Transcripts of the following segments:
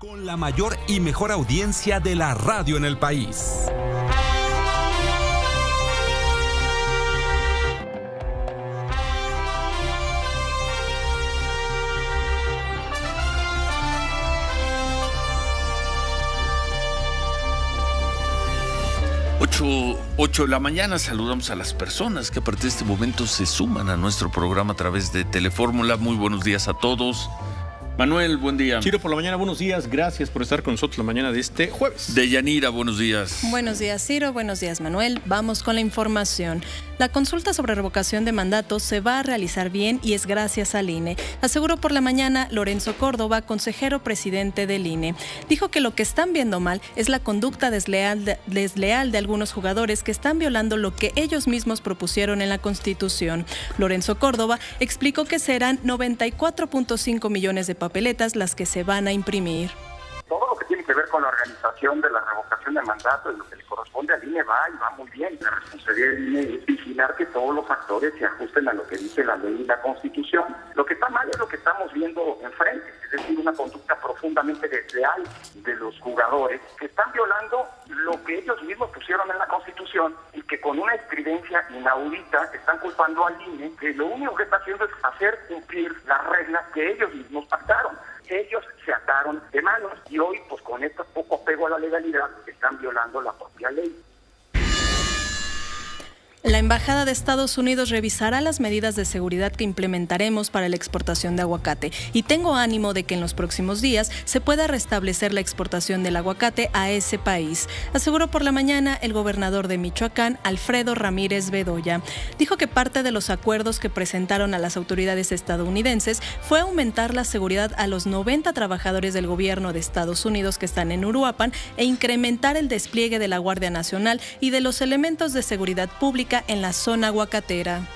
Con la mayor y mejor audiencia de la radio en el país. Ocho de la mañana. Saludamos a las personas que a partir de este momento se suman a nuestro programa a través de Telefórmula. Muy buenos días a todos. Manuel, buen día. Ciro, por la mañana, buenos días. Gracias por estar con nosotros la mañana de este jueves. Deyanira, buenos días. Buenos días, Ciro. Buenos días, Manuel. Vamos con la información. La consulta sobre revocación de mandatos se va a realizar bien y es gracias al INE. Aseguró por la mañana Lorenzo Córdoba, consejero presidente del INE. Dijo que lo que están viendo mal es la conducta desleal de algunos jugadores que están violando lo que ellos mismos propusieron en la Constitución. Lorenzo Córdoba explicó que serán 94.5 millones de papeletas las que se van a imprimir. Todo lo que tiene que ver con la organización de la revocación de mandato y lo que le corresponde al INE va muy bien. La responsabilidad del INE es vigilar que todos los factores se ajusten a lo que dice la ley y la Constitución. Lo que está mal es lo que estamos viendo enfrente, es decir, una conducta profundamente desleal de los jugadores que están violando lo que ellos mismos pusieron en la Constitución y que con una estridencia inaudita están culpando al INE, que lo único que está haciendo es hacer cumplir las reglas que ellos mismos pactaron. Ellos se ataron de manos y hoy, pues con este poco apego a la legalidad, están violando la propia ley. La Embajada de Estados Unidos revisará las medidas de seguridad que implementaremos para la exportación de aguacate y tengo ánimo de que en los próximos días se pueda restablecer la exportación del aguacate a ese país, aseguró por la mañana el gobernador de Michoacán, Alfredo Ramírez Bedoya. Dijo que parte de los acuerdos que presentaron a las autoridades estadounidenses fue aumentar la seguridad a los 90 trabajadores del gobierno de Estados Unidos que están en Uruapan e incrementar el despliegue de la Guardia Nacional y de los elementos de seguridad pública en la zona aguacatera.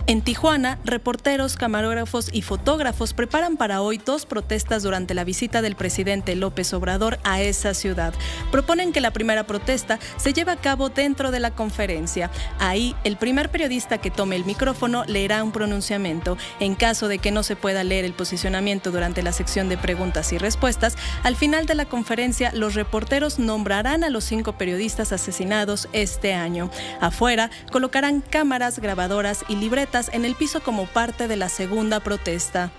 En Tijuana, reporteros, camarógrafos y fotógrafos preparan para hoy 2 protestas durante la visita del presidente López Obrador a esa ciudad. Proponen que la primera protesta se lleve a cabo dentro de la conferencia. Ahí, el primer periodista que tome el micrófono leerá un pronunciamiento. En caso de que no se pueda leer el posicionamiento durante la sección de preguntas y respuestas, al final de la conferencia, los reporteros nombrarán a los 5 periodistas asesinados este año. Afuera, colocarán cámaras, grabadoras y libretas en el piso como parte de la segunda protesta.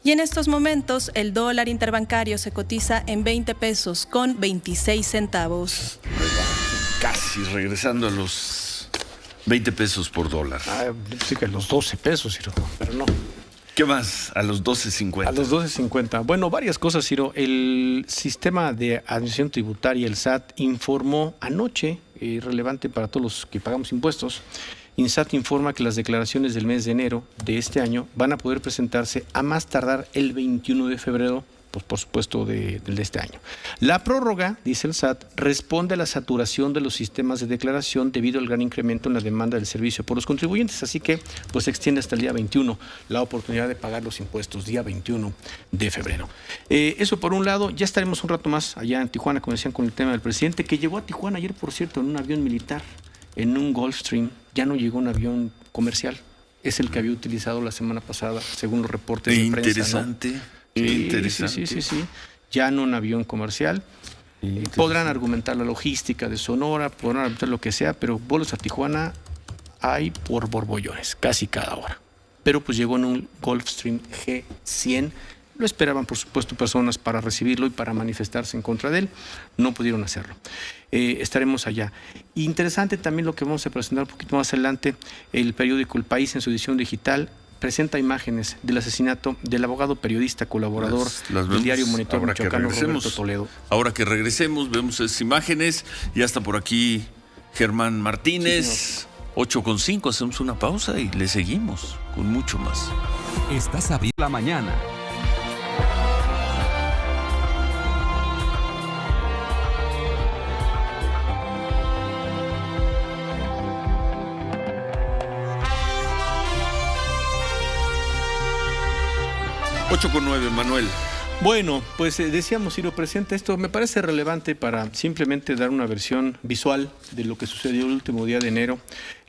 Y en estos momentos el dólar interbancario se cotiza en 20 pesos con 26 centavos. Casi regresando a los 20 pesos por dólar. Sí que a los 12 pesos, Ciro, pero no. ¿Qué más? A los 12.50. A los 12.50. Bueno, varias cosas, Ciro. El sistema de administración tributaria, el SAT, informó anoche, relevante para todos los que pagamos impuestos, INSAT informa que las declaraciones del mes de enero de este año van a poder presentarse a más tardar el 21 de febrero, pues por supuesto de este año. La prórroga, dice el SAT, responde a la saturación de los sistemas de declaración debido al gran incremento en la demanda del servicio por los contribuyentes, así que pues se extiende hasta el día 21 la oportunidad de pagar los impuestos, día 21 de febrero. Eso por un lado. Ya estaremos un rato más allá en Tijuana, como decían, con el tema del presidente, que llegó a Tijuana ayer, por cierto, en un avión militar, en un Gulfstream. Ya no llegó un avión comercial, es el que había utilizado la semana pasada, según los reportes de prensa. Interesante. ¿no? Interesante. Sí. Ya no un avión comercial. Podrán argumentar la logística de Sonora, podrán argumentar lo que sea, pero vuelos a Tijuana hay por borbollones, casi cada hora. Pero pues llegó en un Gulfstream G100. Lo esperaban, por supuesto, personas para recibirlo y para manifestarse en contra de él. No pudieron hacerlo. Estaremos allá. Interesante también lo que vamos a presentar un poquito más adelante. El periódico El País, en su edición digital, presenta imágenes del asesinato del abogado periodista colaborador del diario Monitor michoacano, Roberto Toledo. Ahora que regresemos, vemos esas imágenes. Ya está por aquí Germán Martínez. 8:05, hacemos una pausa y le seguimos con mucho más. Estás a la mañana. Con 9, Manuel. Bueno, pues decíamos, Ciro, presenta esto. Me parece relevante para simplemente dar una versión visual de lo que sucedió el último día de enero.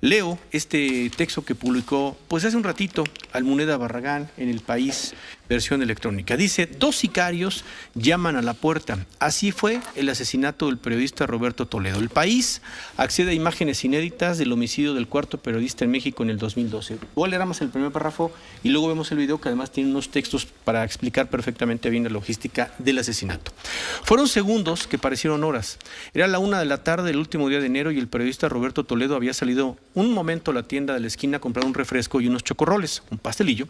Leo este texto que publicó pues hace un ratito Almuneda Barragán en El País, versión electrónica. Dice: 2 sicarios llaman a la puerta. Así fue el asesinato del periodista Roberto Toledo. El País accede a imágenes inéditas del homicidio del 4º periodista en México en el 2012. Voy a leer más el primer párrafo y luego vemos el video, que además tiene unos textos para explicar perfectamente bien la logística del asesinato. Fueron segundos que parecieron horas. Era la 1 de la tarde del último día de enero y el periodista Roberto Toledo había salido un momento a la tienda de la esquina a comprar un refresco y unos chocorroles, un pastelillo.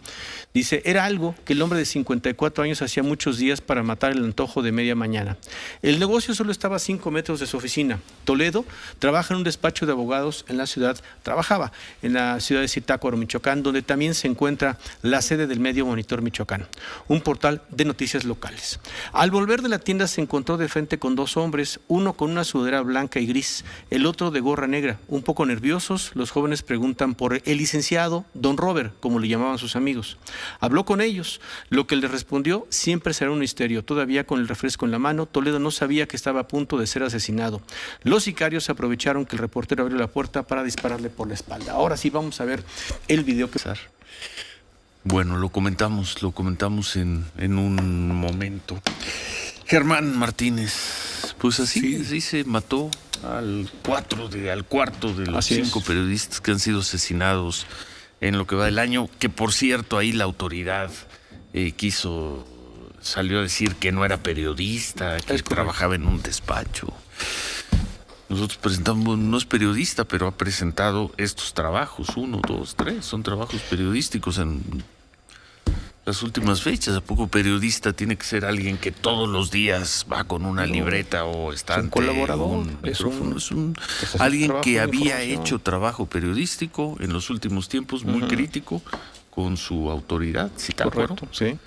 Dice: era algo que el hombre de 54 años hacía muchos días para matar el antojo de media mañana. El negocio solo estaba a 5 metros de su oficina. Toledo trabaja en un despacho de abogados trabajaba en la ciudad de Zitácuaro, Michoacán, donde también se encuentra la sede del medio Monitor Michoacán, un portal de noticias locales. Al volver de la tienda se encontró de frente con 2 hombres, uno con una sudadera blanca y gris, el otro de gorra negra. Un poco nerviosos, los jóvenes preguntan por el licenciado Don Robert, como le llamaban sus amigos. Habló con ellos. Lo que le respondió siempre será un misterio. Todavía con el refresco en la mano, Toledo no sabía que estaba a punto de ser asesinado. Los sicarios aprovecharon que el reportero abrió la puerta para dispararle por la espalda. Ahora sí vamos a ver el video que... Bueno, lo comentamos en un momento. Germán Martínez, pues así se mató al cuarto de los 5 periodistas que han sido asesinados en lo que va del año, que por cierto ahí la autoridad salió a decir que no era periodista, que trabajaba en un despacho. Nosotros presentamos, no es periodista, pero ha presentado estos trabajos, 1, 2, 3, son trabajos periodísticos en las últimas fechas. ¿A poco periodista tiene que ser alguien que todos los días va con una libreta o está ante un micrófono? Es alguien que había hecho trabajo periodístico en los últimos tiempos, muy crítico, con su autoridad, Zitácuaro. Correcto, sí.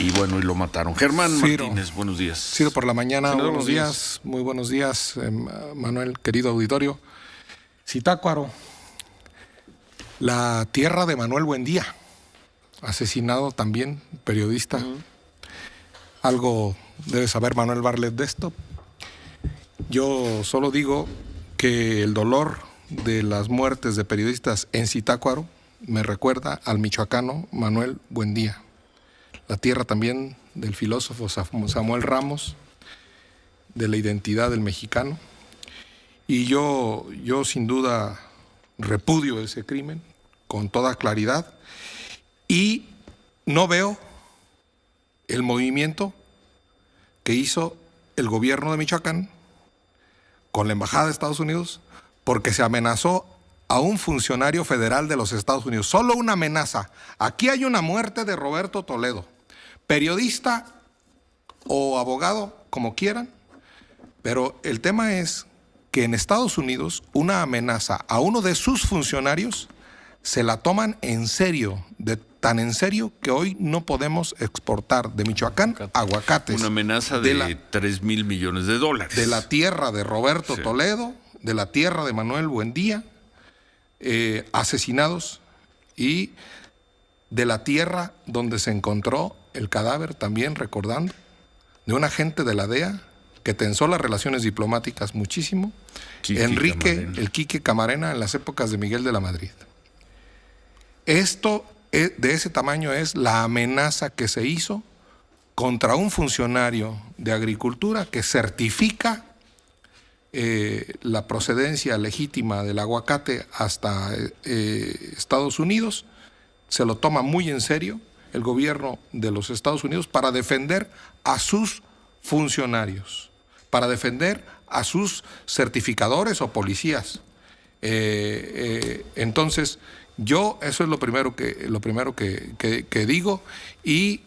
Y bueno, y lo mataron. Germán Martínez, buenos días. Ciro por la mañana, buenos días. Muy buenos días, Manuel, querido auditorio. Zitácuaro, la tierra de Manuel Buendía, asesinado también, periodista. Algo debe saber Manuel Barlet de esto. Yo solo digo que el dolor de las muertes de periodistas en Zitácuaro me recuerda al michoacano Manuel Buendía. La tierra también del filósofo Samuel Ramos, de la identidad del mexicano. Y yo sin duda repudio ese crimen con toda claridad y no veo el movimiento que hizo el gobierno de Michoacán con la Embajada de Estados Unidos, porque se amenazó a un funcionario federal de los Estados Unidos. Solo una amenaza. Aquí hay una muerte de Roberto Toledo. Periodista o abogado, como quieran, pero el tema es que en Estados Unidos una amenaza a uno de sus funcionarios se la toman en serio, tan en serio que hoy no podemos exportar de Michoacán aguacates. Una amenaza de 3,000 millones de dólares. De la tierra de Roberto Toledo, de la tierra de Manuel Buendía, asesinados, y de la tierra donde se encontró el cadáver, también recordando, de un agente de la DEA que tensó las relaciones diplomáticas muchísimo, el Quique Camarena, en las épocas de Miguel de la Madrid. Esto de ese tamaño es la amenaza que se hizo contra un funcionario de Agricultura que certifica la procedencia legítima del aguacate hasta Estados Unidos. Se lo toma muy en serio el gobierno de los Estados Unidos para defender a sus funcionarios, para defender a sus certificadores o policías. Entonces, yo eso es lo primero que digo, y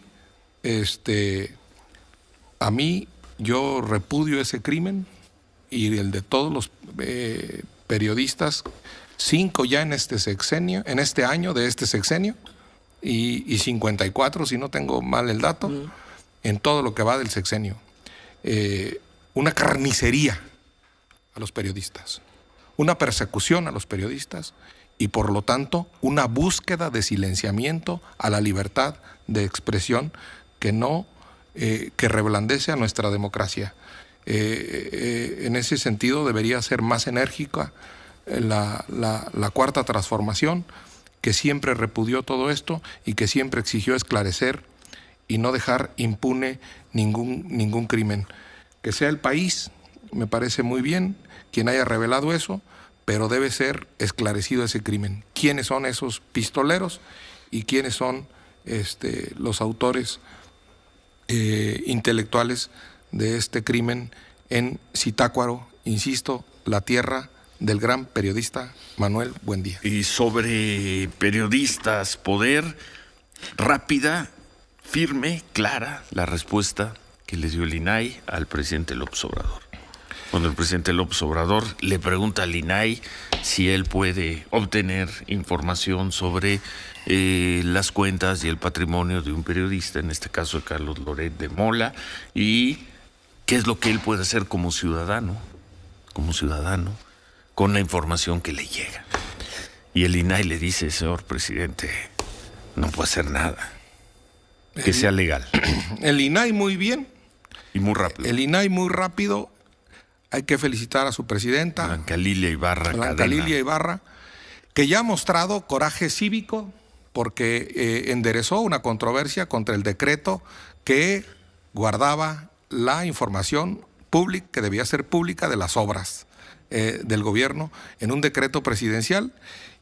a mí, yo repudio ese crimen y el de todos los periodistas, 5 ya en este sexenio, en este año de este sexenio, y 54, si no tengo mal el dato, en todo lo que va del sexenio. Una carnicería a los periodistas, una persecución a los periodistas y por lo tanto una búsqueda de silenciamiento a la libertad de expresión que reblandece a nuestra democracia. En ese sentido debería ser más enérgica la Cuarta Transformación, que siempre repudió todo esto y que siempre exigió esclarecer y no dejar impune ningún crimen. Que sea el país, me parece muy bien, quien haya revelado eso, pero debe ser esclarecido ese crimen. ¿Quiénes son esos pistoleros y quiénes son los autores intelectuales de este crimen en Zitácuaro, insisto, la tierra del gran periodista Manuel Buendía? Y sobre periodistas, poder, rápida, firme, clara, la respuesta que les dio el INAI al presidente López Obrador. Cuando el presidente López Obrador le pregunta al INAI si él puede obtener información sobre las cuentas y el patrimonio de un periodista, en este caso de Carlos Loret de Mola, y qué es lo que él puede hacer como ciudadano, con la información que le llega. Y el INAI le dice: señor presidente, no puede hacer nada que sea legal. El INAI muy bien. Y muy rápido. El INAI muy rápido. Hay que felicitar a su presidenta, Blanca Lilia Ibarra, que ya ha mostrado coraje cívico porque enderezó una controversia contra el decreto que guardaba la información pública, que debía ser pública, de las obras del gobierno en un decreto presidencial.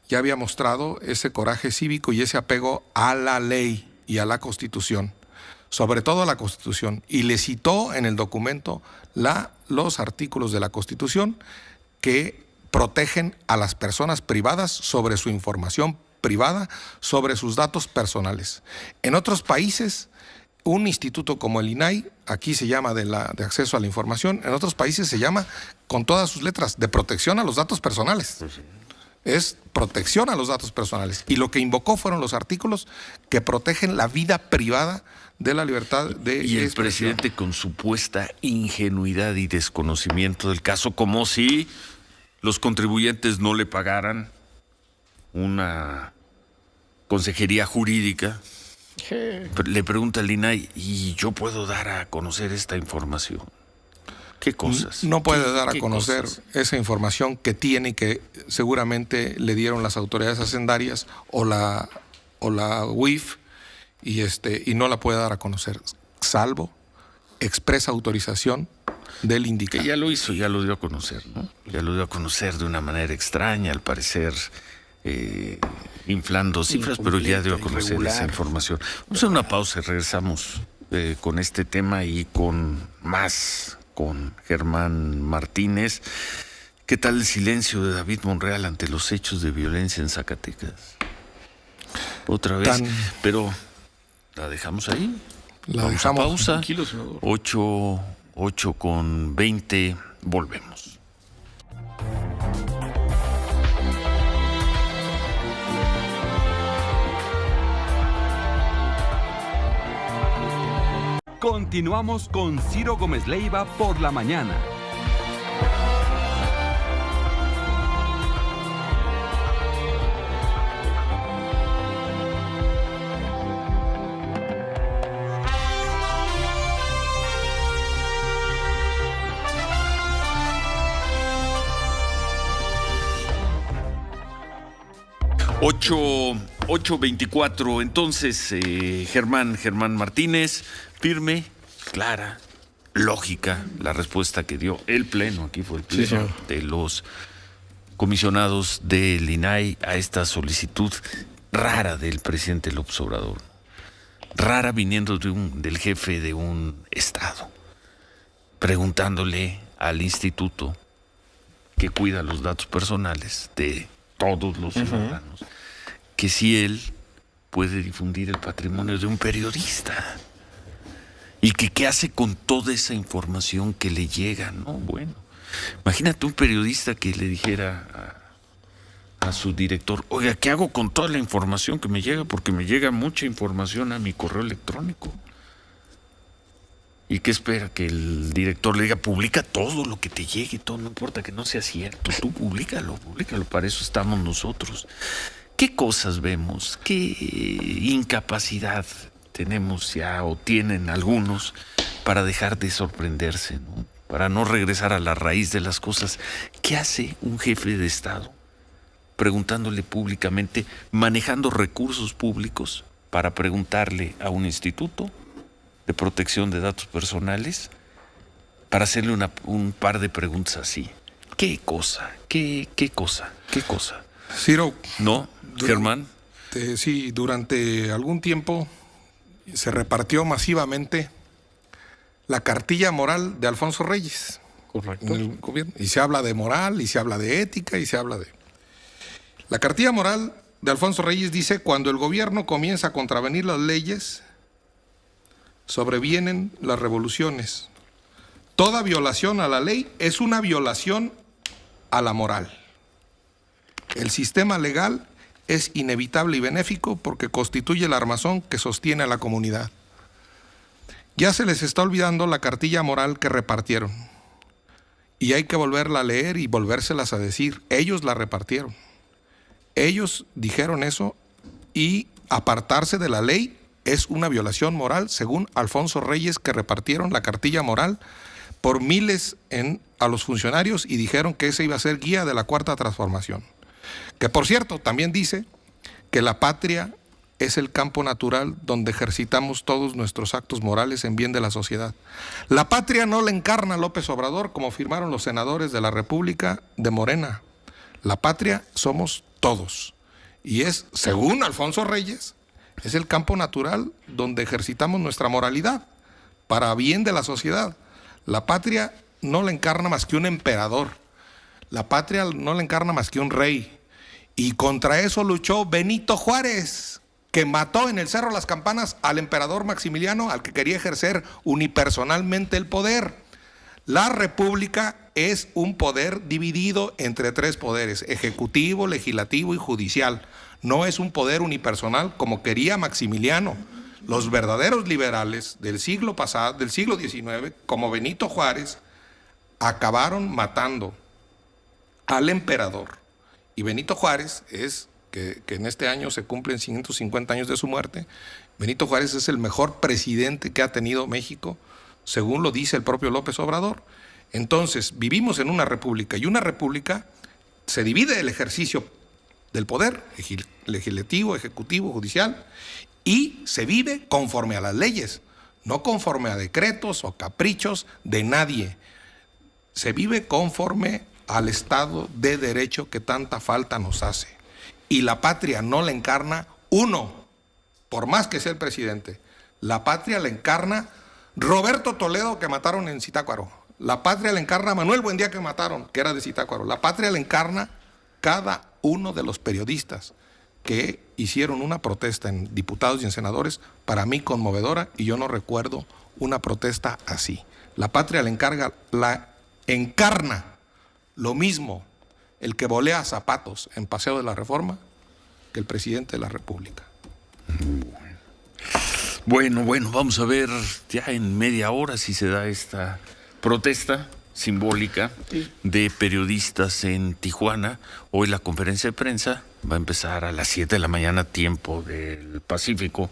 Ya había mostrado ese coraje cívico y ese apego a la ley y a la Constitución, sobre todo a la Constitución, y le citó en el documento los artículos de la Constitución que protegen a las personas privadas sobre su información privada, sobre sus datos personales. En otros países, un instituto como el INAI, aquí se llama de acceso a la información, en otros países se llama, con todas sus letras, de protección a los datos personales. Es protección a los datos personales. Y lo que invocó fueron los artículos que protegen la vida privada de la libertad de expresión. Y el presidente, con supuesta ingenuidad y desconocimiento del caso, como si los contribuyentes no le pagaran una consejería jurídica, le pregunta al INAI: ¿y yo puedo dar a conocer esta información? ¿Qué cosas? No puede dar a conocer esa información que tiene y que seguramente le dieron las autoridades hacendarias o la UIF, y no la puede dar a conocer, salvo expresa autorización del indicado. Que ya lo hizo, ya lo dio a conocer, ¿no? Ya lo dio a conocer de una manera extraña, al parecer inflando cifras, pero ya dio a conocer esa información. Vamos a hacer una pausa y regresamos con este tema y con más, con Germán Martínez. ¿Qué tal el silencio de David Monreal ante los hechos de violencia en Zacatecas? Otra vez, pero la dejamos ahí. La dejamos. Pausa. 8:20, volvemos. Continuamos con Ciro Gómez Leiva por la mañana. Ocho 8:24. Entonces, Germán Martínez, firme, clara, lógica, la respuesta que dio el Pleno, aquí fue el Pleno, de los comisionados del INAI a esta solicitud rara del presidente López Obrador. Rara viniendo del jefe de un estado, preguntándole al instituto que cuida los datos personales de todos los ciudadanos, que si él puede difundir el patrimonio de un periodista y que qué hace con toda esa información que le llega, ¿no? Bueno, imagínate un periodista que le dijera a su director: oiga, ¿qué hago con toda la información que me llega? Porque me llega mucha información a mi correo electrónico. ¿Y qué espera? Que el director le diga: publica todo lo que te llegue, todo, no importa que no sea cierto, tú públicalo, para eso estamos nosotros. ¿Qué cosas vemos? ¿Qué incapacidad tenemos ya o tienen algunos para dejar de sorprenderse, ¿no? Para no regresar a la raíz de las cosas? ¿Qué hace un jefe de Estado preguntándole públicamente, manejando recursos públicos para preguntarle a un instituto de protección de datos personales, para hacerle un par de preguntas así. ¿Qué cosa? ¿Qué cosa? Ciro. ¿No, Germán? Sí, durante algún tiempo se repartió masivamente la cartilla moral de Alfonso Reyes. Correcto. En el gobierno. Y se habla de moral, y se habla de ética, y se habla de... La cartilla moral de Alfonso Reyes dice: cuando el gobierno comienza a contravenir las leyes, sobrevienen las revoluciones. Toda violación a la ley es una violación a la moral. El sistema legal es inevitable y benéfico porque constituye el armazón que sostiene a la comunidad. Ya se les está olvidando la cartilla moral que repartieron. Y hay que volverla a leer y volvérselas a decir. Ellos la repartieron. Ellos dijeron eso, y apartarse de la ley es una violación moral, según Alfonso Reyes, que repartieron la cartilla moral por miles a los funcionarios y dijeron que ese iba a ser guía de la Cuarta Transformación. Que, por cierto, también dice que la patria es el campo natural donde ejercitamos todos nuestros actos morales en bien de la sociedad. La patria no la encarna López Obrador, como afirmaron los senadores de la República de Morena. La patria somos todos. Y es, según Alfonso Reyes, es el campo natural donde ejercitamos nuestra moralidad para bien de la sociedad. La patria no la encarna más que un emperador. La patria no la encarna más que un rey. Y contra eso luchó Benito Juárez, que mató en el Cerro Las Campanas al emperador Maximiliano, al que quería ejercer unipersonalmente el poder. La República es un poder dividido entre tres poderes: ejecutivo, legislativo y judicial. No es un poder unipersonal como quería Maximiliano. Los verdaderos liberales del siglo pasado, del siglo XIX, como Benito Juárez, acabaron matando al emperador. Y Benito Juárez es, que en este año se cumplen 550 años de su muerte, Benito Juárez es el mejor presidente que ha tenido México, según lo dice el propio López Obrador. Entonces, vivimos en una república, y una república se divide el ejercicio del poder legislativo, ejecutivo, judicial, y se vive conforme a las leyes, no conforme a decretos o caprichos de nadie. Se vive conforme al Estado de Derecho que tanta falta nos hace. Y la patria no la encarna uno, por más que sea el presidente. La patria la encarna Roberto Toledo, que mataron en Zitácuaro. La patria la encarna Manuel Buendía, que mataron, que era de Zitácuaro. La patria la encarna cada uno de los periodistas que hicieron una protesta en diputados y en senadores, para mí conmovedora, y yo no recuerdo una protesta así. La patria la encarna lo mismo el que volea zapatos en Paseo de la Reforma que el presidente de la República. Bueno, vamos a ver ya en media hora si se da esta protesta simbólica de periodistas en Tijuana. Hoy la conferencia de prensa va a empezar a las 7 de la mañana, tiempo del Pacífico,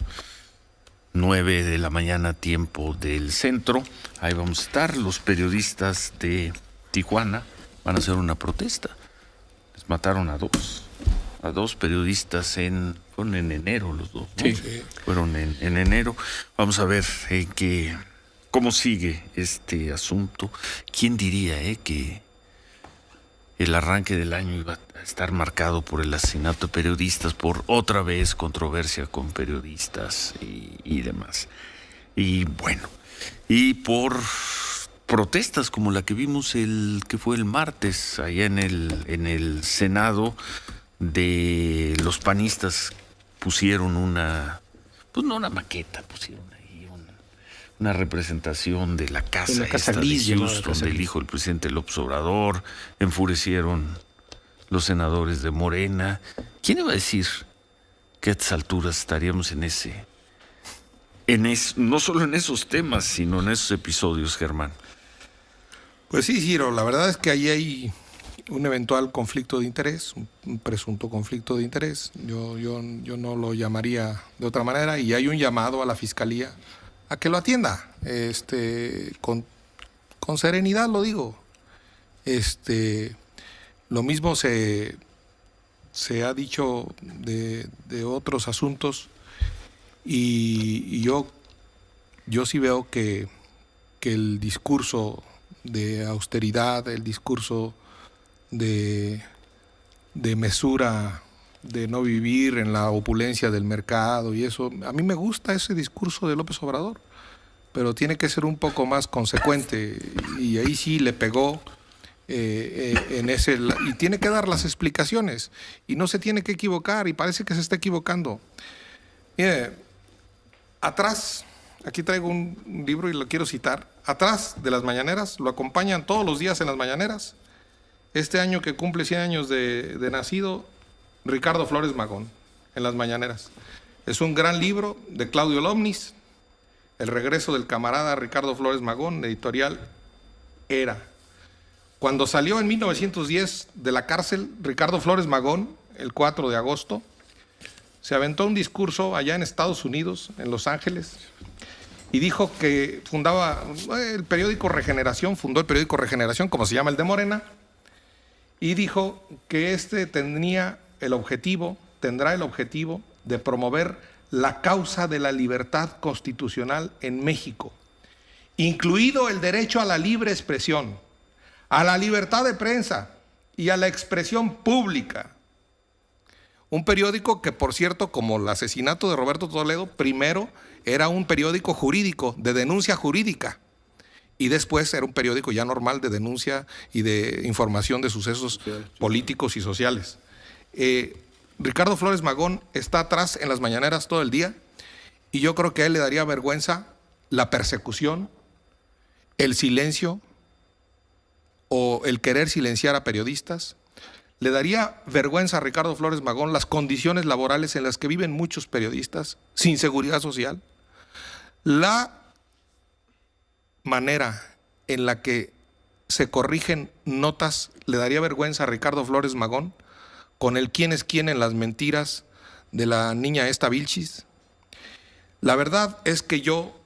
9 de la mañana, tiempo del Centro. Ahí vamos a estar. Los periodistas de Tijuana van a hacer una protesta. Les mataron a dos periodistas fueron en enero los dos, ¿no? Sí. Fueron en enero. Vamos a ver cómo sigue este asunto. ¿Quién diría que el arranque del año iba a estar marcado por el asesinato de periodistas, por otra vez controversia con periodistas y demás? Y bueno, y por protestas como la que vimos que fue el martes allá en el Senado, de los panistas pusieron una maqueta, pusieron ahí una representación de la casa gris, de Houston, del hijo del presidente López Obrador. Enfurecieron los senadores de Morena. ¿Quién iba a decir que a estas alturas estaríamos no solo en esos temas, sino en esos episodios, Germán? Pues sí, Ciro, la verdad es que ahí hay un eventual conflicto de interés, un presunto conflicto de interés. Yo no lo llamaría de otra manera, y hay un llamado a la Fiscalía a que lo atienda, con serenidad lo digo. Lo mismo se se ha dicho de otros asuntos y yo sí veo que el discurso de austeridad, el discurso de mesura, de no vivir en la opulencia del mercado y eso, a mí me gusta ese discurso de López Obrador, pero tiene que ser un poco más consecuente y ahí sí le pegó en ese, y tiene que dar las explicaciones y no se tiene que equivocar y parece que se está equivocando. Mire, atrás, aquí traigo un libro y lo quiero citar, atrás de las mañaneras, lo acompañan todos los días en las mañaneras, este año que cumple 100 años de nacido, Ricardo Flores Magón, en las mañaneras. Es un gran libro de Claudio Lomnis, El regreso del camarada Ricardo Flores Magón, editorial Era. Cuando salió en 1910 de la cárcel, Ricardo Flores Magón, el 4 de agosto, se aventó un discurso allá en Estados Unidos, en Los Ángeles, y dijo que fundaba el periódico Regeneración, fundó el periódico Regeneración, como se llama el de Morena, y dijo que tendrá el objetivo de promover la causa de la libertad constitucional en México, incluido el derecho a la libre expresión, a la libertad de prensa y a la expresión pública. Un periódico que, por cierto, como el asesinato de Roberto Toledo, primero era un periódico jurídico, de denuncia jurídica, y después era un periódico ya normal de denuncia y de información de sucesos políticos y sociales. Ricardo Flores Magón está atrás en las mañaneras todo el día, y yo creo que a él le daría vergüenza la persecución, el silencio, o el querer silenciar a periodistas. Le daría vergüenza a Ricardo Flores Magón las condiciones laborales en las que viven muchos periodistas, sin seguridad social. La manera en la que se corrigen notas le daría vergüenza a Ricardo Flores Magón, con el quién es quién en las mentiras de la niña esta Vilchis. La verdad es que yo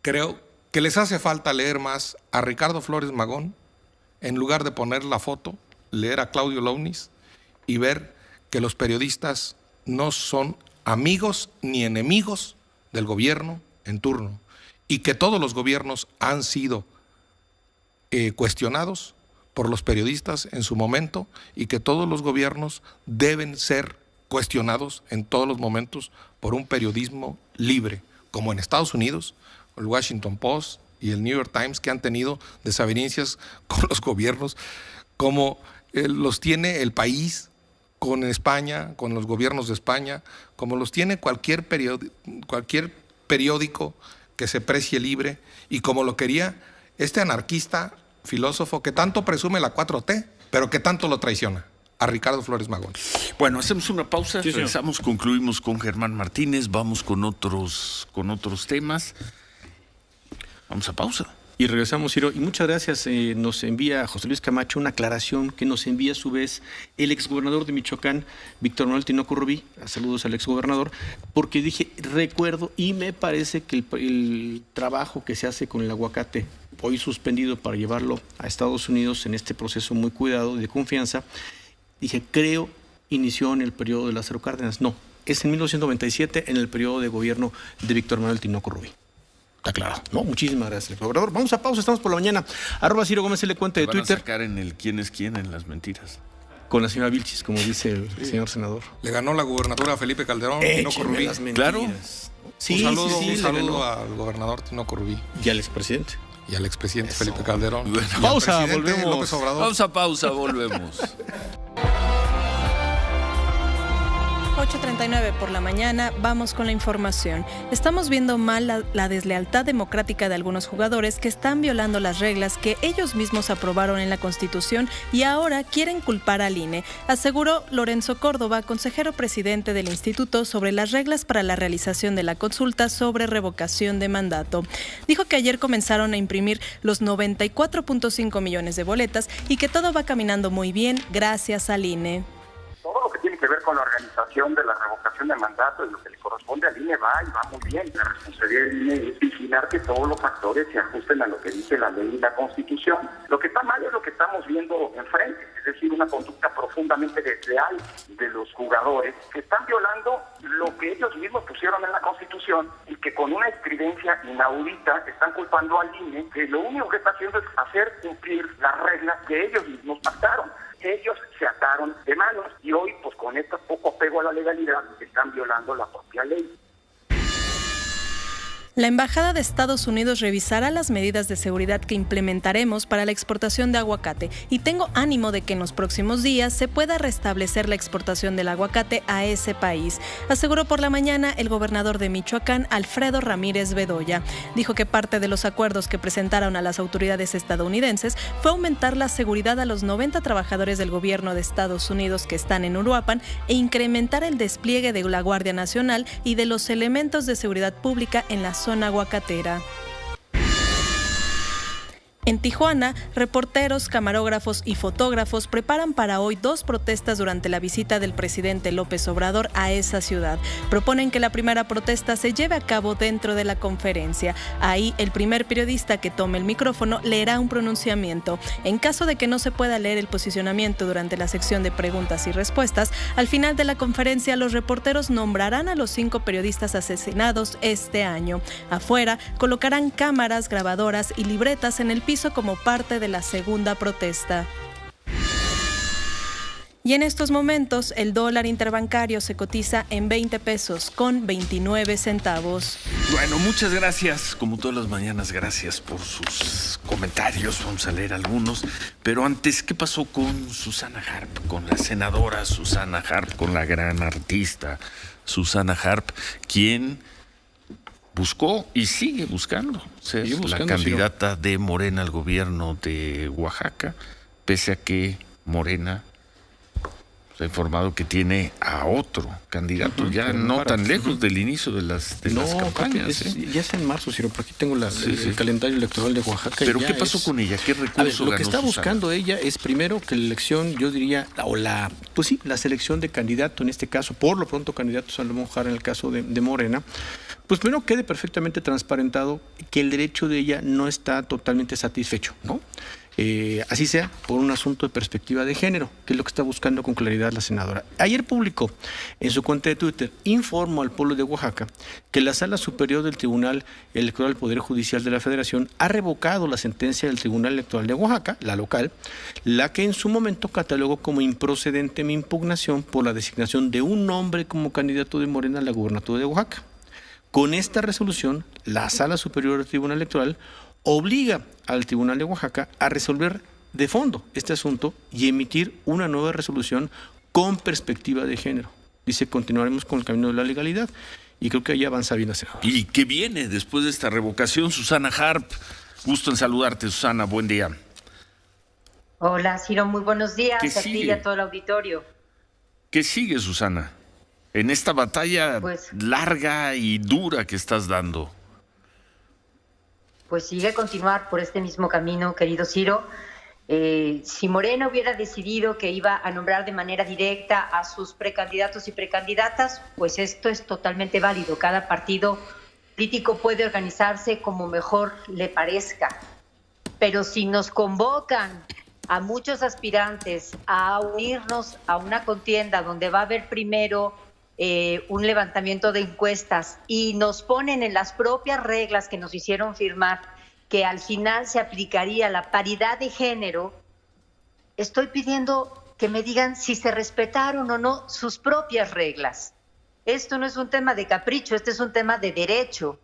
creo que les hace falta leer más a Ricardo Flores Magón, en lugar de poner la foto, leer a Claudio Lomnis y ver que los periodistas no son amigos ni enemigos del gobierno en turno y que todos los gobiernos han sido cuestionados por los periodistas en su momento y que todos los gobiernos deben ser cuestionados en todos los momentos por un periodismo libre, como en Estados Unidos, el Washington Post y el New York Times, que han tenido desavenencias con los gobiernos, como los tiene El País con España, con los gobiernos de España, como los tiene cualquier periódico que se precie libre, y como lo quería este anarquista filósofo que tanto presume la 4T, pero que tanto lo traiciona, a Ricardo Flores Magón. Bueno, hacemos una pausa, regresamos, concluimos con Germán Martínez, vamos con otros temas. Vamos a pausa. Y regresamos, Ciro. Y muchas gracias. Nos envía José Luis Camacho una aclaración que nos envía a su vez el exgobernador de Michoacán, Víctor Manuel Tinoco Rubí. Saludos al exgobernador, porque dije, recuerdo, y me parece que el trabajo que se hace con el aguacate, hoy suspendido para llevarlo a Estados Unidos en este proceso muy cuidado y de confianza, dije, creo, inició en el periodo de Lázaro Cárdenas. No, es en 1997, en el periodo de gobierno de Víctor Manuel Tinoco Rubí. Está claro. No, muchísimas gracias, gobernador. Vamos a pausa, estamos por la mañana. @Ciro Gómez le cuenta de Twitter. A sacar en el quién es quién en las mentiras. Con la señora Vilchis, como dice el señor senador. Le ganó la gubernatura a Felipe Calderón, Tinoco Rubí. Claro. Sí, un saludo al gobernador Tinoco Rubí. Y al expresidente. Y al expresidente Felipe Calderón. Bueno, pausa, volvemos. López Obrador. Vamos a pausa, volvemos. 8:39 por la mañana, vamos con la información. Estamos viendo mal la deslealtad democrática de algunos jugadores que están violando las reglas que ellos mismos aprobaron en la Constitución y ahora quieren culpar al INE, aseguró Lorenzo Córdoba, consejero presidente del instituto, sobre las reglas para la realización de la consulta sobre revocación de mandato. Dijo que ayer comenzaron a imprimir los 94.5 millones de boletas y que todo va caminando muy bien gracias al INE. Todo lo que tiene tiene que ver con la organización de la revocación de mandato y lo que le corresponde al INE va y va muy bien. La responsabilidad del INE es vigilar que todos los factores se ajusten a lo que dice la ley y la Constitución. Lo que está mal es lo que estamos viendo enfrente, es decir, una conducta profundamente desleal de los jugadores que están violando lo que ellos mismos pusieron en la Constitución y que con una estridencia inaudita están culpando al INE, que lo único que está haciendo es hacer cumplir las reglas que ellos mismos pactaron. Ellos se ataron de manos y hoy, pues con este poco apego a la legalidad, están violando la propia ley. La Embajada de Estados Unidos revisará las medidas de seguridad que implementaremos para la exportación de aguacate y tengo ánimo de que en los próximos días se pueda restablecer la exportación del aguacate a ese país, aseguró por la mañana el gobernador de Michoacán, Alfredo Ramírez Bedoya. Dijo que parte de los acuerdos que presentaron a las autoridades estadounidenses fue aumentar la seguridad a los 90 trabajadores del gobierno de Estados Unidos que están en Uruapan e incrementar el despliegue de la Guardia Nacional y de los elementos de seguridad pública en la zona aguacatera. En Tijuana, reporteros, camarógrafos y fotógrafos preparan para hoy 2 protestas durante la visita del presidente López Obrador a esa ciudad. Proponen que la primera protesta se lleve a cabo dentro de la conferencia. Ahí, el primer periodista que tome el micrófono leerá un pronunciamiento. En caso de que no se pueda leer el posicionamiento durante la sección de preguntas y respuestas, al final de la conferencia los reporteros nombrarán a los 5 periodistas asesinados este año. Afuera, colocarán cámaras, grabadoras y libretas en el piso como parte de la segunda protesta. Y en estos momentos, el dólar interbancario se cotiza en 20 pesos con 29 centavos. Bueno, muchas gracias. Como todas las mañanas, gracias por sus comentarios. Vamos a leer algunos. Pero antes, ¿qué pasó con Susana Harp? Con la senadora Susana Harp, con la gran artista Susana Harp, quien buscó y sigue buscando ser la candidata de Morena al gobierno de Oaxaca, pese a que Morena se ha informado que tiene a otro candidato, ya no tan lejos del inicio de las campañas. Ya es en marzo, Ciro, por aquí tengo el calendario electoral de Oaxaca. ¿Pero qué pasó con ella? ¿Qué recurso ganó? Lo que está buscando ella es primero que la elección, yo diría, la selección de candidato, en este caso, por lo pronto candidato Salomón Jara en el caso de Morena, pues primero quede perfectamente transparentado que el derecho de ella no está totalmente satisfecho, ¿no? Así sea, por un asunto de perspectiva de género, que es lo que está buscando con claridad la senadora. Ayer publicó en su cuenta de Twitter, informó al pueblo de Oaxaca que la Sala Superior del Tribunal Electoral del Poder Judicial de la Federación ha revocado la sentencia del Tribunal Electoral de Oaxaca, la local, la que en su momento catalogó como improcedente mi impugnación por la designación de un hombre como candidato de Morena a la gubernatura de Oaxaca. Con esta resolución, la Sala Superior del Tribunal Electoral obliga al Tribunal de Oaxaca a resolver de fondo este asunto y emitir una nueva resolución con perspectiva de género. Dice, continuaremos con el camino de la legalidad y creo que ahí avanza bien la senadora. ¿Y qué viene después de esta revocación? Susana Harp, gusto en saludarte, Susana, buen día. Hola, Ciro, muy buenos días ¿Qué a ti y a todo el auditorio. ¿Qué sigue, Susana, en esta batalla larga y dura que estás dando? Pues sigue a continuar por este mismo camino, querido Ciro. Si Morena hubiera decidido que iba a nombrar de manera directa a sus precandidatos y precandidatas, pues esto es totalmente válido. Cada partido político puede organizarse como mejor le parezca. Pero si nos convocan a muchos aspirantes a unirnos a una contienda donde va a haber primero un levantamiento de encuestas y nos ponen en las propias reglas que nos hicieron firmar que al final se aplicaría la paridad de género, estoy pidiendo que me digan si se respetaron o no sus propias reglas. Esto no es un tema de capricho, este es un tema de derecho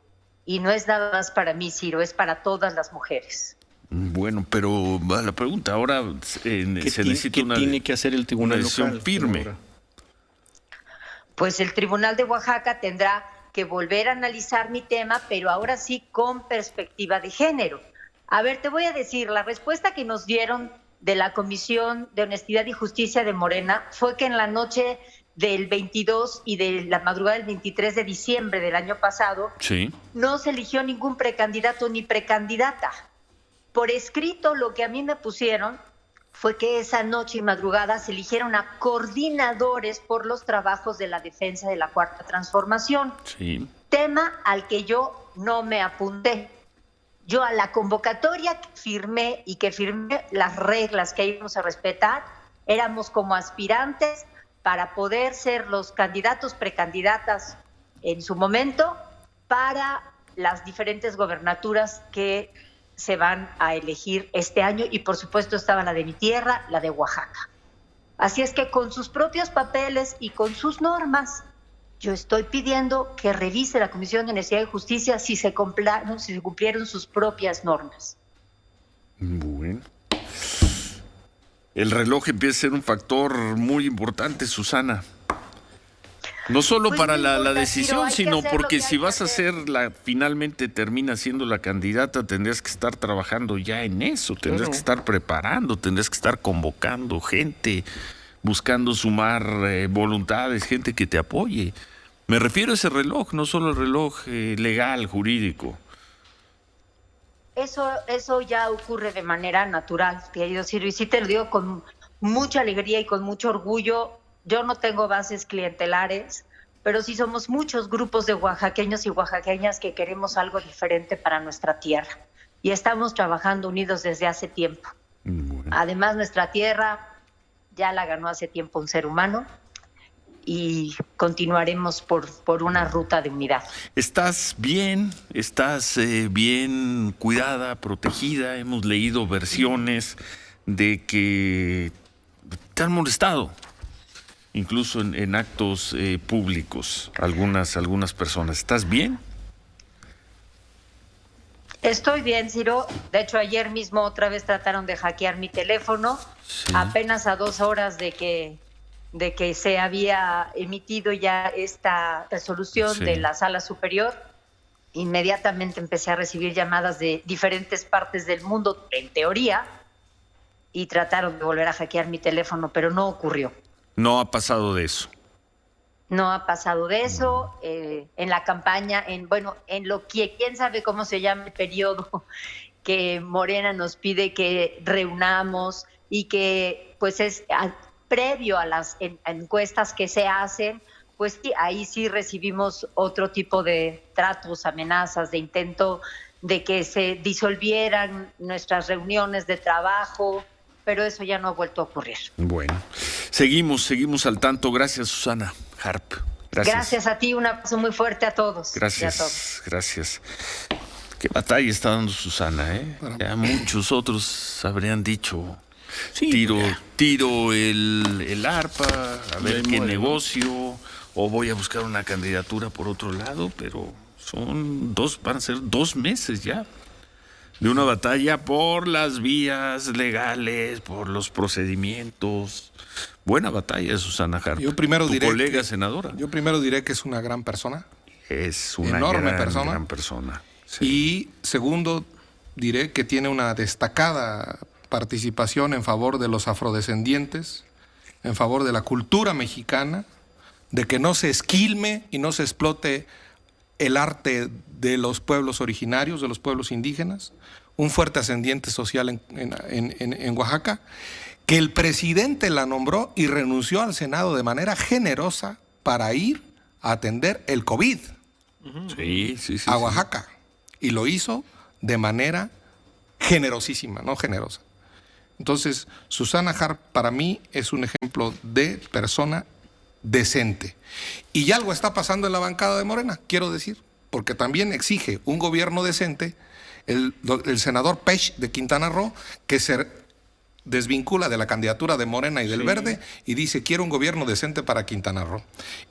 y no es nada más para mí, Ciro, es para todas las mujeres. Bueno, pero la pregunta ahora se necesita ¿Qué tiene que hacer el tribunal local firme? Pues el Tribunal de Oaxaca tendrá que volver a analizar mi tema, pero ahora sí con perspectiva de género. A ver, te voy a decir, la respuesta que nos dieron de la Comisión de Honestidad y Justicia de Morena fue que en la noche del 22 y de la madrugada del 23 de diciembre del año pasado, no se eligió ningún precandidato ni precandidata. Por escrito, lo que a mí me pusieron fue que esa noche y madrugada se eligieron a coordinadores por los trabajos de la defensa de la Cuarta Transformación. Sí. Tema al que yo no me apunté. Yo a la convocatoria que firmé las reglas que íbamos a respetar, éramos como aspirantes para poder ser los candidatos, precandidatas en su momento para las diferentes gobernaturas que se van a elegir este año, y por supuesto estaba la de mi tierra, la de Oaxaca. Así es que con sus propios papeles y con sus normas, yo estoy pidiendo que revise la Comisión de Honestidad y Justicia si se cumplieron sus propias normas. Bueno. El reloj empieza a ser un factor muy importante, Susana. No solo Pues para no la importa, decisión, Ciro, hay que sino hacer lo porque que si hay que vas a hacer. ser finalmente termina siendo la candidata, tendrías que estar trabajando ya en eso, tendrías que estar preparando, tendrías que estar convocando gente, buscando sumar voluntades, gente que te apoye. Me refiero a ese reloj, no solo el reloj legal, jurídico. Eso ya ocurre de manera natural, querido Ciro, y sí te lo digo con mucha alegría y con mucho orgullo. Yo no tengo bases clientelares, pero sí somos muchos grupos de oaxaqueños y oaxaqueñas que queremos algo diferente para nuestra tierra. Y estamos trabajando unidos desde hace tiempo. Bueno. Además, nuestra tierra ya la ganó hace tiempo un ser humano y continuaremos por una ruta de unidad. ¿Estás bien? ¿Estás bien cuidada, protegida? Hemos leído versiones de que te han molestado, incluso en actos públicos, algunas personas. ¿Estás bien? Estoy bien, Ciro. De hecho, ayer mismo otra vez trataron de hackear mi teléfono, Sí. apenas a 2 horas de que se había emitido ya esta resolución Sí. de la Sala Superior. Inmediatamente empecé a recibir llamadas de diferentes partes del mundo, en teoría, y trataron de volver a hackear mi teléfono, pero no ocurrió. No ha pasado de eso. No ha pasado de eso. En la campaña, en lo que quién sabe cómo se llama el periodo que Morena nos pide que reunamos y que pues es previo a las encuestas que se hacen, pues sí, ahí sí recibimos otro tipo de tratos, amenazas, de intento de que se disolvieran nuestras reuniones de trabajo, pero eso ya no ha vuelto a ocurrir. Bueno, seguimos al tanto. Gracias, Susana Harp. Gracias a ti, un abrazo muy fuerte a todos. Gracias. Qué batalla está dando Susana, ¿eh? Ya muchos otros habrían dicho, Sí, tiro el arpa, a ver qué muere, ¿no? negocio, o voy a buscar una candidatura por otro lado, pero van a ser 2 meses ya de una batalla por las vías legales, por los procedimientos. Buena batalla, Susana Harp. Yo primero tu diré colega que- senadora. Yo primero diré que es una gran persona. Es una enorme gran persona. Sí. Y segundo, diré que tiene una destacada participación en favor de los afrodescendientes, en favor de la cultura mexicana, de que no se esquilme y no se explote el arte de los pueblos originarios, de los pueblos indígenas, un fuerte ascendiente social en Oaxaca, que el presidente la nombró y renunció al Senado de manera generosa para ir a atender el COVID Sí. a Oaxaca. Y lo hizo de manera generosísima, no generosa. Entonces, Susana Harp para mí es un ejemplo de persona decente. Y algo está pasando en la bancada de Morena, quiero decir, porque también exige un gobierno decente el senador Pech de Quintana Roo, que se desvincula de la candidatura de Morena y del Verde y dice, quiero un gobierno decente para Quintana Roo.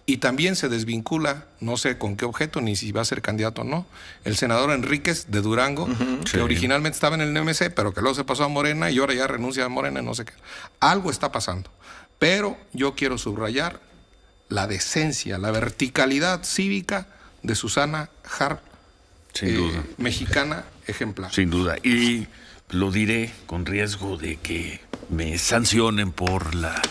Y también se desvincula, no sé con qué objeto, ni si va a ser candidato o no, el senador Enríquez de Durango, que Sí. originalmente estaba en el NMC, pero que luego se pasó a Morena y ahora ya renuncia a Morena, no sé qué. Algo está pasando. Pero yo quiero subrayar la decencia, la verticalidad cívica de Susana Harp, Sin duda. mexicana ejemplar. Sin duda. Y lo diré con riesgo de que me sancionen por la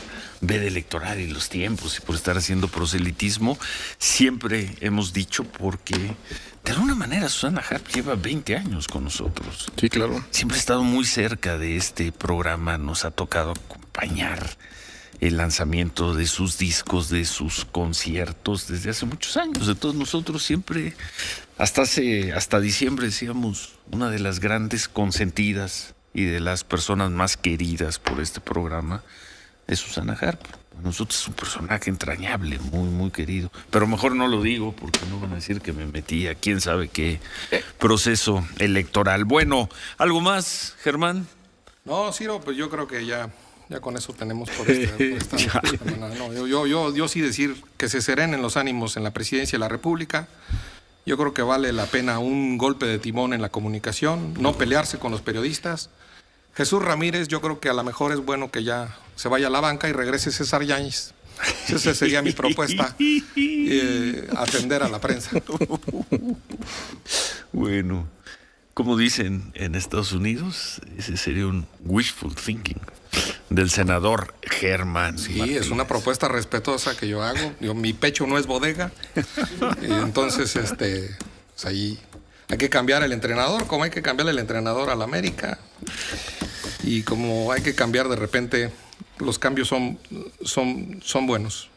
veda electoral y los tiempos y por estar haciendo proselitismo. Siempre hemos dicho porque de alguna manera Susana Harp lleva 20 años con nosotros. Sí, claro. Siempre ha estado muy cerca de este programa, nos ha tocado acompañar el lanzamiento de sus discos, de sus conciertos desde hace muchos años. De todos nosotros siempre, hasta diciembre decíamos, una de las grandes consentidas y de las personas más queridas por este programa es Susana Harp. Para nosotros es un personaje entrañable, muy, muy querido. Pero mejor no lo digo porque no van a decir que me metí a quién sabe qué proceso electoral. Bueno, ¿algo más, Germán? No, Ciro, pues yo creo que ya con eso tenemos por esta semana. No, yo sí decir que se serenen los ánimos en la presidencia de la República. Yo creo que vale la pena un golpe de timón en la comunicación, no pelearse con los periodistas. Jesús Ramírez, yo creo que a lo mejor es bueno que ya se vaya a la banca y regrese César Yáñez. Esa sería mi propuesta, atender a la prensa. Bueno, como dicen en Estados Unidos, ese sería un wishful thinking del senador Germán. Sí, Martínez. es una propuesta respetuosa que yo hago. Mi pecho no es bodega. Entonces, pues ahí hay que cambiar el entrenador, como hay que cambiar el entrenador al América. Y como hay que cambiar de repente, los cambios son buenos.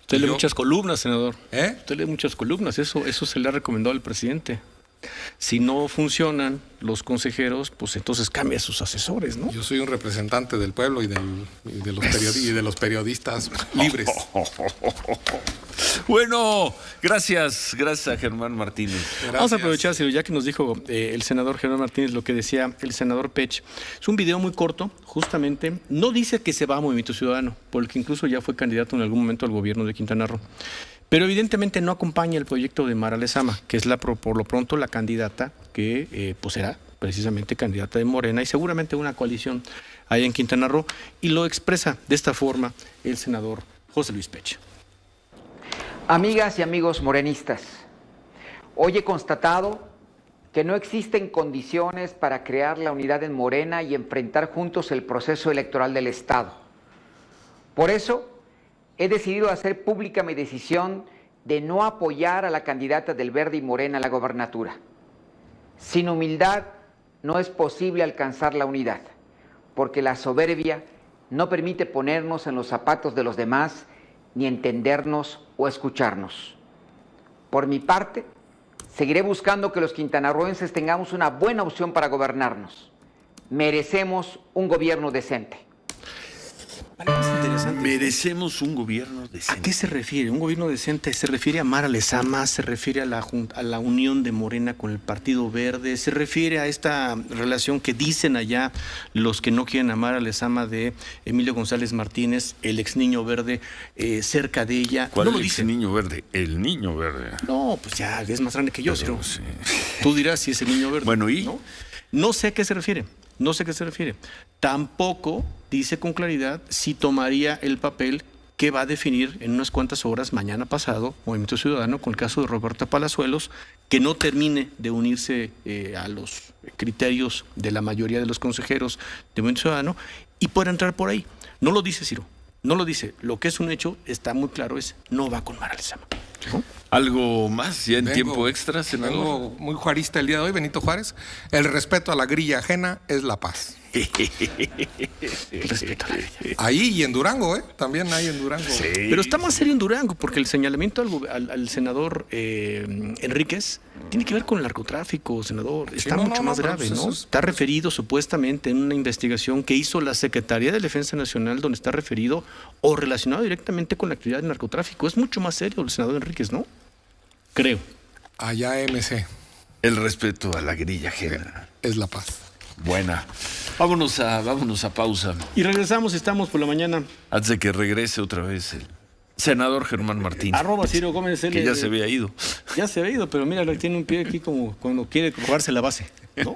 Usted lee muchas columnas, senador. ¿Eh? Usted lee muchas columnas, eso se le ha recomendado al presidente. Si no funcionan los consejeros, pues entonces cambia a sus asesores, ¿no? Yo soy un representante del pueblo y de los periodistas libres. Bueno, gracias a Germán Martínez. Gracias. Vamos a aprovechar, Ciro, ya que nos dijo el senador Germán Martínez lo que decía el senador Pech. Es un video muy corto, justamente. No dice que se va a Movimiento Ciudadano, porque incluso ya fue candidato en algún momento al gobierno de Quintana Roo. Pero evidentemente no acompaña el proyecto de Mara Lezama, que es por lo pronto la candidata que pues será precisamente candidata de Morena y seguramente una coalición allá en Quintana Roo. Y lo expresa de esta forma el senador José Luis Pech. Amigas y amigos morenistas, hoy he constatado que no existen condiciones para crear la unidad en Morena y enfrentar juntos el proceso electoral del Estado. Por eso, he decidido hacer pública mi decisión de no apoyar a la candidata del Verde y Morena a la gobernatura. Sin humildad no es posible alcanzar la unidad, porque la soberbia no permite ponernos en los zapatos de los demás, ni entendernos o escucharnos. Por mi parte, seguiré buscando que los quintanarroenses tengamos una buena opción para gobernarnos. Merecemos un gobierno decente. Merecemos un gobierno decente. ¿A qué se refiere? ¿Un gobierno decente? ¿Se refiere a Mara Lezama? ¿Se refiere a la unión de Morena con el Partido Verde? ¿Se refiere a esta relación que dicen allá los que no quieren a Mara Lezama de Emilio González Martínez, el ex Niño Verde, cerca de ella? ¿Cuál no lo ex dice. Niño Verde? El Niño Verde. No, pues ya es más grande que yo, Pero, Ciro. sí. Tú dirás si es el Niño Verde. Bueno, ¿y? No sé a qué se refiere. No sé a qué se refiere. Tampoco dice con claridad si tomaría el papel que va a definir en unas cuantas horas, mañana pasado, Movimiento Ciudadano, con el caso de Roberta Palazuelos, que no termine de unirse a los criterios de la mayoría de los consejeros de Movimiento Ciudadano y pueda entrar por ahí. No lo dice, Ciro. No lo dice. Lo que es un hecho, está muy claro, es no va con Mara Lezama. ¿No? ¿Algo más ya en tiempo extra, senador? Vengo muy juarista el día de hoy, Benito Juárez. El respeto a la grilla ajena es la paz. Respeto a la grilla. Ahí y en Durango, también hay en Durango. Sí. Pero está más serio en Durango, porque el señalamiento al senador Enríquez tiene que ver con el narcotráfico, senador. Está mucho más grave, pues ¿no? eso es... Está referido supuestamente en una investigación que hizo la Secretaría de Defensa Nacional, donde está referido o relacionado directamente con la actividad del narcotráfico. Es mucho más serio el senador Enríquez, ¿no? Creo. Allá MC El respeto a la grilla ajena. es la paz. Buena. Vámonos a pausa. Y regresamos, estamos por la mañana. Antes de que regrese otra vez el senador Germán Martínez. @Ciro Gómez L. Que ya se había ido. Ya se había ido, pero mira, tiene un pie aquí como cuando quiere jugarse la base. ¿no?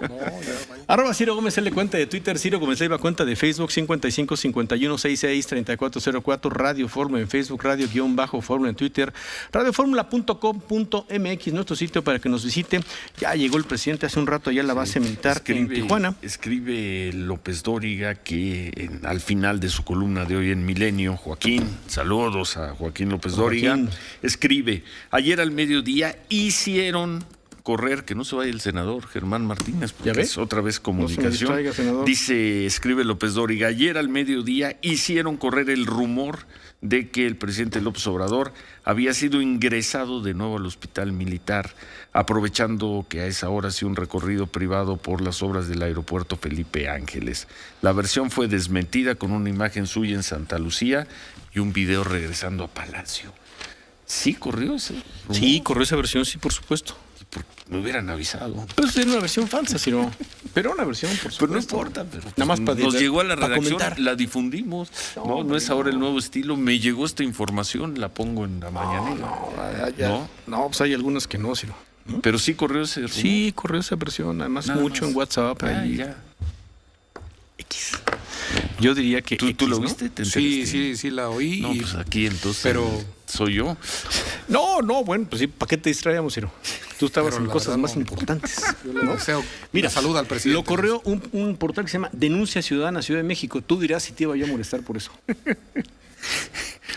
Arroba Ciro Gómez L, cuenta de Twitter, Ciro Gómez Leiva, cuenta de Facebook, 55 51 66 3404, Radio Fórmula en Facebook, Radio-Fórmula en Twitter, radioformula.com.mx, nuestro sitio para que nos visite. Ya llegó el presidente hace un rato allá a la base militar en Tijuana. Escribe López Dóriga que al final de su columna de hoy en Milenio, Joaquín, saludos a Joaquín López Dóriga, escribe: ayer al mediodía hicieron correr, que no se vaya el senador Germán Martínez, porque es otra vez comunicación. No se me distraiga, dice, escribe López Dóriga, ayer al mediodía hicieron correr el rumor de que el presidente López Obrador había sido ingresado de nuevo al hospital militar, aprovechando que a esa hora hacía un recorrido privado por las obras del aeropuerto Felipe Ángeles. La versión fue desmentida con una imagen suya en Santa Lucía y un video regresando a Palacio. ¿Sí corrió ese rumor? Sí, corrió esa versión, sí, por supuesto. Me hubieran avisado. Pues era una versión falsa, Ciro. Pero una versión, por supuesto. Pero no importa. Pero nada más para nos llegó a la redacción, comentar. la difundimos. No es ahora el nuevo estilo. Me llegó esta información, la pongo en la mañanera. No, pues hay algunas que no, Ciro. Pero sí corrió ese rumor. Sí, corrió esa versión. Además, Nada mucho más. en WhatsApp. Ahí. Ya. X. Yo diría que ¿Tú X, lo ¿no? viste? ¿Te enteraste? Sí, la oí. No, pues aquí entonces pero soy yo. No, bueno, pues sí, ¿para qué te distraíamos, Ciro? Tú estabas Pero en la cosas verdad más no. importantes. yo le ¿no? deseo Mira, salud al presidente. Lo corrió un portal que se llama Denuncia Ciudadana Ciudad de México. Tú dirás si te iba yo a molestar por eso.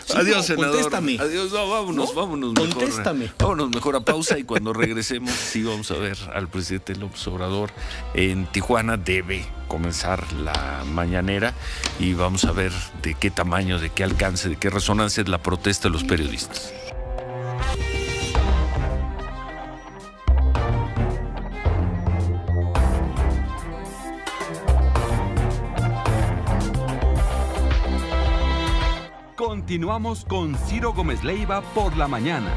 Sí, Adiós, no, senador. Contéstame. Adiós, vámonos mejor. Contéstame. Vámonos mejor a pausa y cuando regresemos sí vamos a ver al presidente López Obrador en Tijuana. Debe comenzar la mañanera y vamos a ver de qué tamaño, de qué alcance, de qué resonancia es la protesta de los periodistas. Continuamos con Ciro Gómez Leiva por la mañana.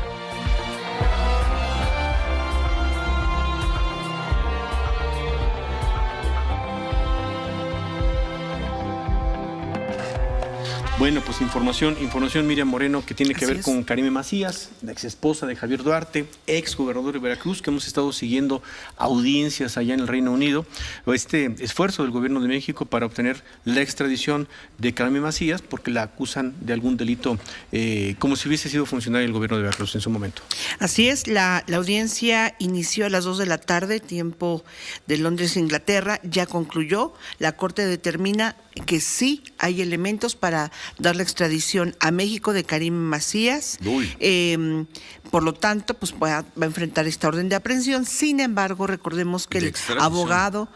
Bueno, pues información, Miriam Moreno, que tiene que ver con Karime Macías, la ex esposa de Javier Duarte, ex gobernador de Veracruz, que hemos estado siguiendo audiencias allá en el Reino Unido. Este esfuerzo del gobierno de México para obtener la extradición de Karime Macías, porque la acusan de algún delito, como si hubiese sido funcionario del gobierno de Veracruz en su momento. Así es, la audiencia inició a las 2 de la tarde, tiempo de Londres, Inglaterra, ya concluyó. La Corte determina que sí hay elementos para dar la extradición a México de Karime Macías. Por lo tanto, pues va a enfrentar esta orden de aprehensión. Sin embargo, recordemos que el abogado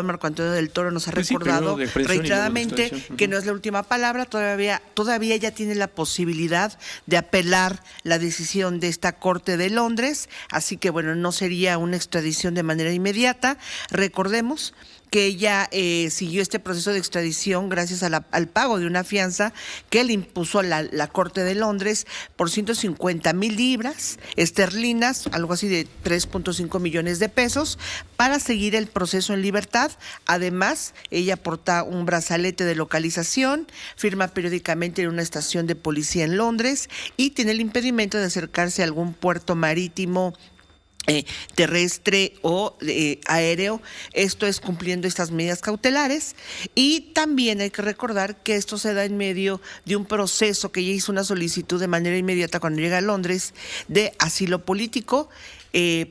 Marco Antonio del Toro nos ha recordado reiteradamente que no es la última palabra. Todavía ella tiene la posibilidad de apelar la decisión de esta Corte de Londres. Así que, bueno, no sería una extradición de manera inmediata. Recordemos que ella siguió este proceso de extradición gracias a al pago de una fianza que le impuso la Corte de Londres por 150,000 libras esterlinas, algo así de 3.5 millones de pesos, para seguir el proceso en libertad. Además, ella porta un brazalete de localización, firma periódicamente en una estación de policía en Londres y tiene el impedimento de acercarse a algún puerto marítimo, terrestre o aéreo. Esto es cumpliendo estas medidas cautelares. Y también hay que recordar que esto se da en medio de un proceso que ella hizo una solicitud de manera inmediata cuando llega a Londres de asilo político.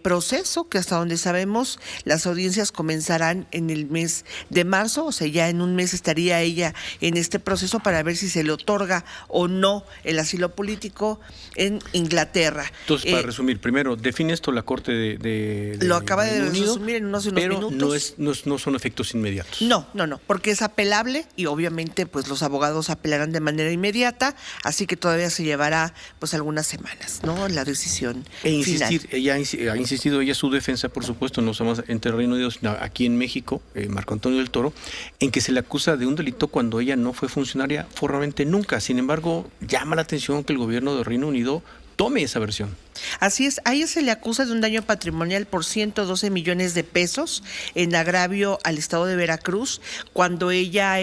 Proceso que hasta donde sabemos las audiencias comenzarán en el mes de marzo, o sea, ya en un mes estaría ella en este proceso para ver si se le otorga o no el asilo político en Inglaterra. Entonces, para resumir, primero, define esto la Corte de lo acaba de resumir en unos minutos. Pero no son efectos inmediatos. No, porque es apelable y obviamente pues los abogados apelarán de manera inmediata, así que todavía se llevará pues algunas semanas, ¿no? La decisión insistir, final. Ha insistido ella, su defensa, por supuesto, no somos entre Reino Unido, sino aquí en México, Marco Antonio del Toro, en que se le acusa de un delito cuando ella no fue funcionaria formalmente nunca. Sin embargo, llama la atención que el gobierno de Reino Unido tome esa versión. Así es, a ella se le acusa de un daño patrimonial por 112 millones de pesos en agravio al estado de Veracruz, cuando ella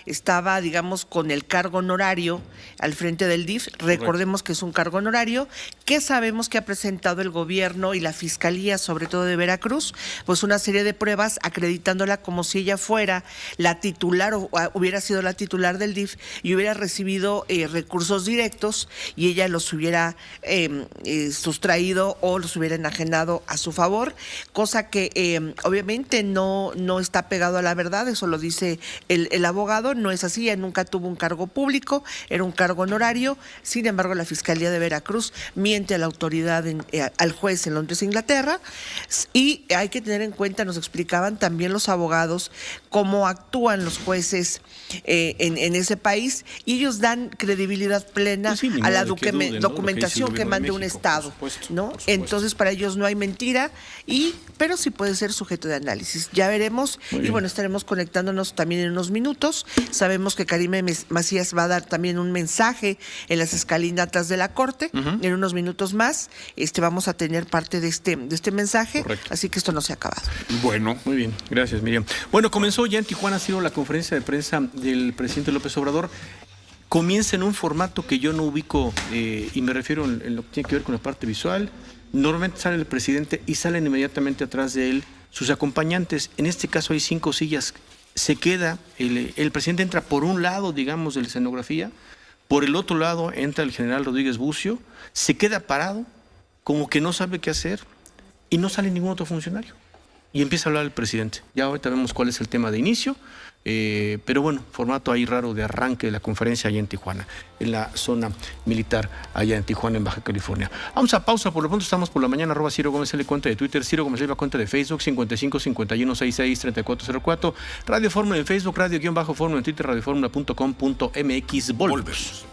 estaba, digamos, con el cargo honorario al frente del DIF. Recordemos que es un cargo honorario que sabemos que ha presentado el gobierno y la fiscalía, sobre todo de Veracruz, pues una serie de pruebas acreditándola como si ella fuera la titular o hubiera sido la titular del DIF y hubiera recibido recursos directos y ella los hubiera sustraído o los hubiera enajenado a su favor, cosa que obviamente no está pegado a la verdad. Eso lo dice el abogado. No es así, ella nunca tuvo un cargo público, era un cargo honorario. Sin embargo, la Fiscalía de Veracruz miente a la autoridad, al juez en Londres, Inglaterra, y hay que tener en cuenta, nos explicaban también los abogados, cómo actúan los jueces en ese país, y ellos dan credibilidad plena a la documentación que manda un Estado, ¿no? Entonces, para ellos no hay mentira, pero sí puede ser sujeto de análisis. Ya veremos, y bueno, estaremos conectándonos también en unos minutos. Sabemos que Karime Macías va a dar también un mensaje en las escalinatas de la Corte. En unos minutos más vamos a tener parte de este mensaje. Correcto. Así que esto no se ha acabado. Bueno, muy bien, gracias, Miriam. Bueno, comenzó ya en Tijuana, ha sido la conferencia de prensa del presidente López Obrador. Comienza en un formato que yo no ubico, y me refiero en lo que tiene que ver con la parte visual. Normalmente sale el presidente y salen inmediatamente atrás de él sus acompañantes. En este caso hay 5 sillas. Se queda, el presidente entra por un lado, digamos, de la escenografía, por el otro lado entra el general Rodríguez Bucio, se queda parado, como que no sabe qué hacer, y no sale ningún otro funcionario. Y empieza a hablar el presidente. Ya ahorita vemos cuál es el tema de inicio, pero bueno, formato ahí raro de arranque de la conferencia allá en Tijuana, en la zona militar allá en Tijuana, en Baja California. Vamos a pausa, por lo pronto estamos por la mañana, @Ciro Gómez L, cuenta de Twitter, Ciro Gómez L, cuenta de Facebook, 55 51 66 3404, Radio Fórmula en Facebook, Radio-Fórmula en Twitter, radioformula.com.mx. Volvemos.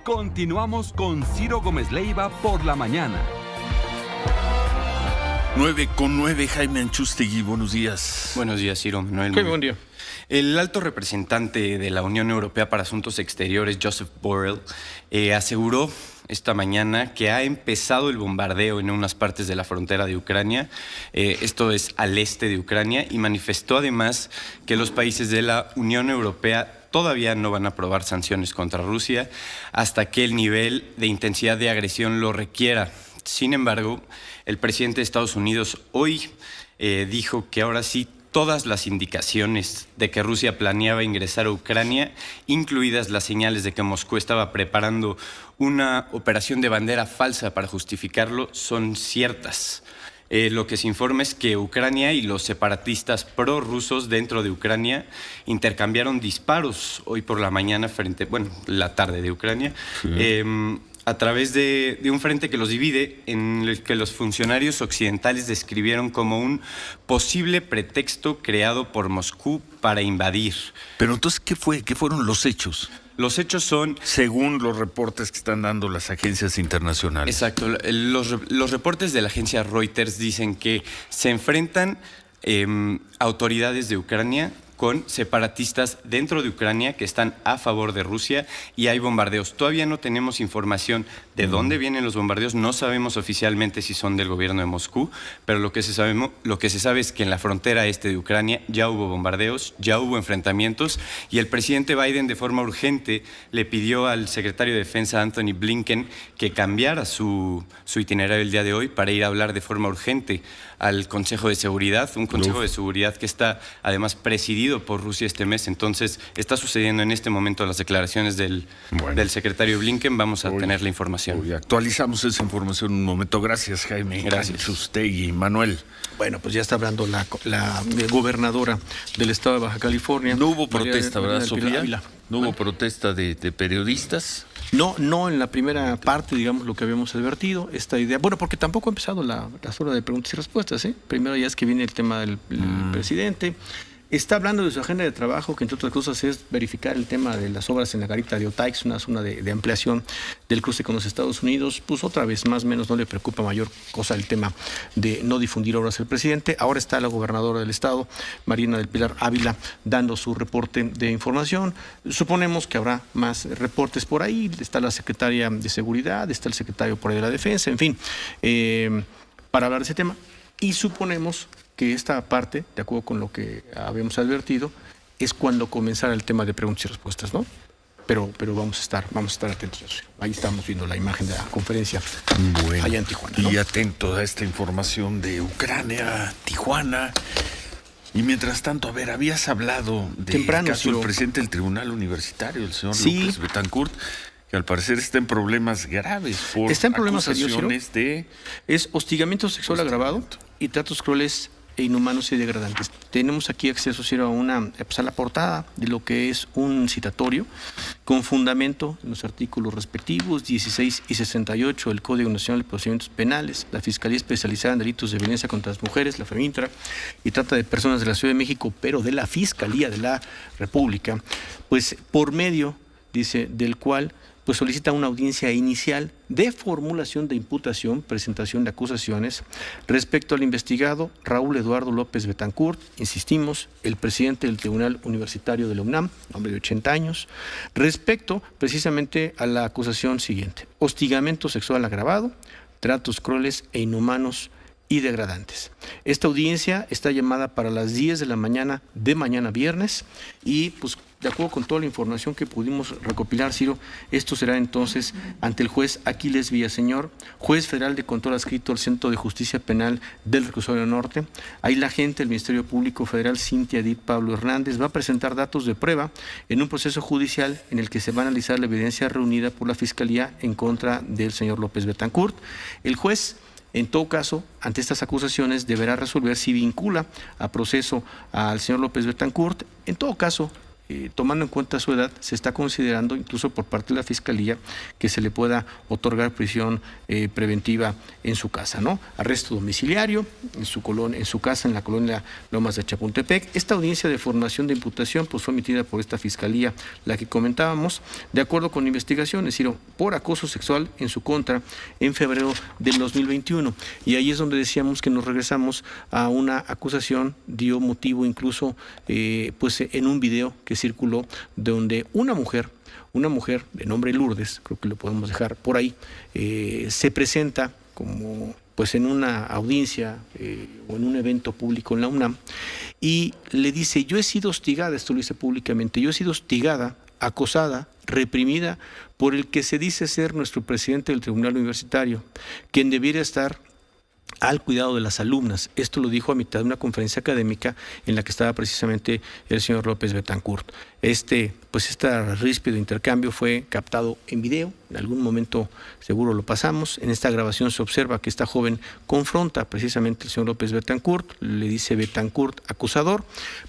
Continuamos con Ciro Gómez Leiva por la mañana. 9:09, Jaime Anchustegui, buenos días. Buenos días, Ciro. Manuel. Qué buen día. El alto representante de la Unión Europea para Asuntos Exteriores, Josep Borrell, aseguró esta mañana que ha empezado el bombardeo en unas partes de la frontera de Ucrania, esto es al este de Ucrania, y manifestó además que los países de la Unión Europea todavía no van a aprobar sanciones contra Rusia hasta que el nivel de intensidad de agresión lo requiera. Sin embargo, el presidente de Estados Unidos hoy dijo que ahora sí todas las indicaciones de que Rusia planeaba ingresar a Ucrania, incluidas las señales de que Moscú estaba preparando una operación de bandera falsa para justificarlo, son ciertas. Lo que se informa es que Ucrania y los separatistas prorrusos dentro de Ucrania intercambiaron disparos hoy por la mañana la tarde de Ucrania, a través de un frente que los divide, en el que los funcionarios occidentales describieron como un posible pretexto creado por Moscú para invadir. Pero entonces, ¿qué fue? ¿Qué fueron los hechos? Los hechos son... Según los reportes que están dando las agencias internacionales. Exacto. Los reportes de la agencia Reuters dicen que se enfrentan autoridades de Ucrania con separatistas dentro de Ucrania que están a favor de Rusia, y hay bombardeos. Todavía no tenemos información de dónde vienen los bombardeos, no sabemos oficialmente si son del gobierno de Moscú, pero lo que se sabe es que en la frontera este de Ucrania ya hubo bombardeos, ya hubo enfrentamientos, y el presidente Biden de forma urgente le pidió al secretario de Defensa Anthony Blinken que cambiara su itinerario el día de hoy para ir a hablar de forma urgente al Consejo de Seguridad, un Consejo de Seguridad que está además presidido por Rusia este mes. Entonces está sucediendo en este momento las declaraciones del secretario Blinken. Vamos a tener la información. Actualizamos esa información en un momento. Gracias, Jaime. Gracias. Anchustegui. Manuel. Bueno, pues ya está hablando la gobernadora del estado de Baja California. No hubo protesta, ¿verdad, Sofía? No hubo protesta de periodistas. No en la primera parte, digamos, lo que habíamos advertido, esta idea. Bueno, porque tampoco ha empezado la hora de preguntas y respuestas, ¿eh? Primero ya es que viene el tema del presidente. Está hablando de su agenda de trabajo, que entre otras cosas es verificar el tema de las obras en la garita de Otaix, una zona de ampliación del cruce con los Estados Unidos. Pues otra vez, más o menos, no le preocupa mayor cosa el tema de no difundir obras al presidente. Ahora está la gobernadora del estado, Marina del Pilar Ávila, dando su reporte de información. Suponemos que habrá más reportes por ahí. Está la secretaria de Seguridad, está el secretario por ahí de la Defensa, en fin, para hablar de ese tema. Y suponemos que esta parte, de acuerdo con lo que habíamos advertido, es cuando comenzará el tema de preguntas y respuestas, ¿no? Pero vamos a estar atentos. Ahí estamos viendo la imagen de la conferencia allá en Tijuana, ¿no? Y atentos a esta información de Ucrania, Tijuana. Y mientras tanto, a ver, habías hablado del caso del presidente del Tribunal Universitario, el señor López Betancourt, que al parecer está en problemas graves por acusaciones de... Es hostigamiento sexual agravado y tratos crueles e inhumanos y degradantes. Tenemos aquí acceso a la portada de lo que es un citatorio con fundamento en los artículos respectivos 16 y 68 del Código Nacional de Procedimientos Penales, la Fiscalía Especializada en Delitos de Violencia contra las Mujeres, la FEMINTRA, y trata de personas de la Ciudad de México, pero de la Fiscalía de la República, pues por medio, dice, del cual pues solicita una audiencia inicial de formulación de imputación, presentación de acusaciones respecto al investigado Raúl Eduardo López Betancourt, insistimos, el presidente del Tribunal Universitario de la UNAM, hombre de 80 años, respecto precisamente a la acusación siguiente: hostigamiento sexual agravado, tratos crueles e inhumanos y degradantes. Esta audiencia está llamada para las 10 de la mañana de mañana viernes y pues de acuerdo con toda la información que pudimos recopilar, Ciro, esto será entonces ante el juez Aquiles Villaseñor, juez federal de control adscrito al Centro de Justicia Penal del Reclusorio Norte. Ahí la agente del Ministerio Público Federal, Cintia Edith Pablo Hernández, va a presentar datos de prueba en un proceso judicial en el que se va a analizar la evidencia reunida por la Fiscalía en contra del señor López Betancourt. El juez, en todo caso, ante estas acusaciones, deberá resolver si vincula a proceso al señor López Betancourt. En todo caso, tomando en cuenta su edad, se está considerando, incluso por parte de la Fiscalía, que se le pueda otorgar prisión preventiva en su casa, ¿no? Arresto domiciliario en su casa, en la colonia Lomas de Chapultepec. Esta audiencia de formación de imputación pues fue emitida por esta Fiscalía, la que comentábamos, de acuerdo con investigaciones, es decir, por acoso sexual en su contra en febrero del 2021. Y ahí es donde decíamos que nos regresamos a una acusación, dio motivo incluso pues en un video que circuló, donde una mujer de nombre Lourdes, creo que lo podemos dejar por ahí, se presenta como pues en una audiencia o en un evento público en la UNAM y le dice: yo he sido hostigada, esto lo dice públicamente, yo he sido hostigada, acosada, reprimida por el que se dice ser nuestro presidente del Tribunal Universitario, quien debiera estar al cuidado de las alumnas. Esto lo dijo a mitad de una conferencia académica en la que estaba precisamente el señor López Betancourt. Este ríspido intercambio fue captado en video, en algún momento seguro lo pasamos. En esta grabación se observa que esta joven confronta precisamente al señor López Betancourt, le dice Betancourt acusador.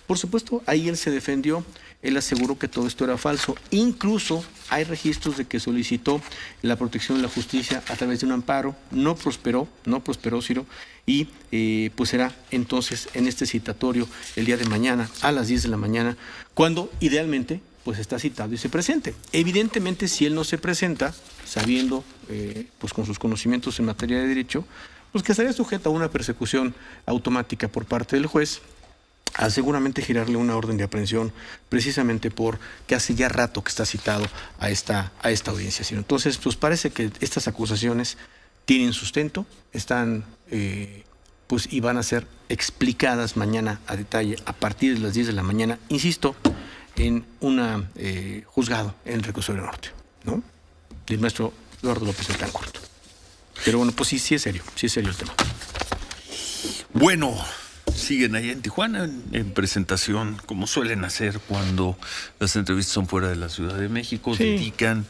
Por supuesto, ahí él se defendió. Él aseguró que todo esto era falso. Incluso hay registros de que solicitó la protección de la justicia a través de un amparo. No prosperó, Ciro, y pues será entonces en este citatorio el día de mañana a las 10 de la mañana, cuando idealmente pues está citado y se presente. Evidentemente, si él no se presenta, sabiendo pues con sus conocimientos en materia de derecho, pues que estaría sujeto a una persecución automática por parte del juez, a seguramente girarle una orden de aprehensión precisamente porque hace ya rato que está citado a esta audiencia. Entonces, pues parece que estas acusaciones tienen sustento, están pues y van a ser explicadas mañana a detalle a partir de las 10 de la mañana, insisto, en un juzgado en el Reclusorio Norte, ¿no? Del maestro Eduardo López Betancourt. Pero bueno, pues sí es serio el tema. Bueno, siguen allá en Tijuana en presentación, como suelen hacer cuando las entrevistas son fuera de la Ciudad de México. Sí. Dedican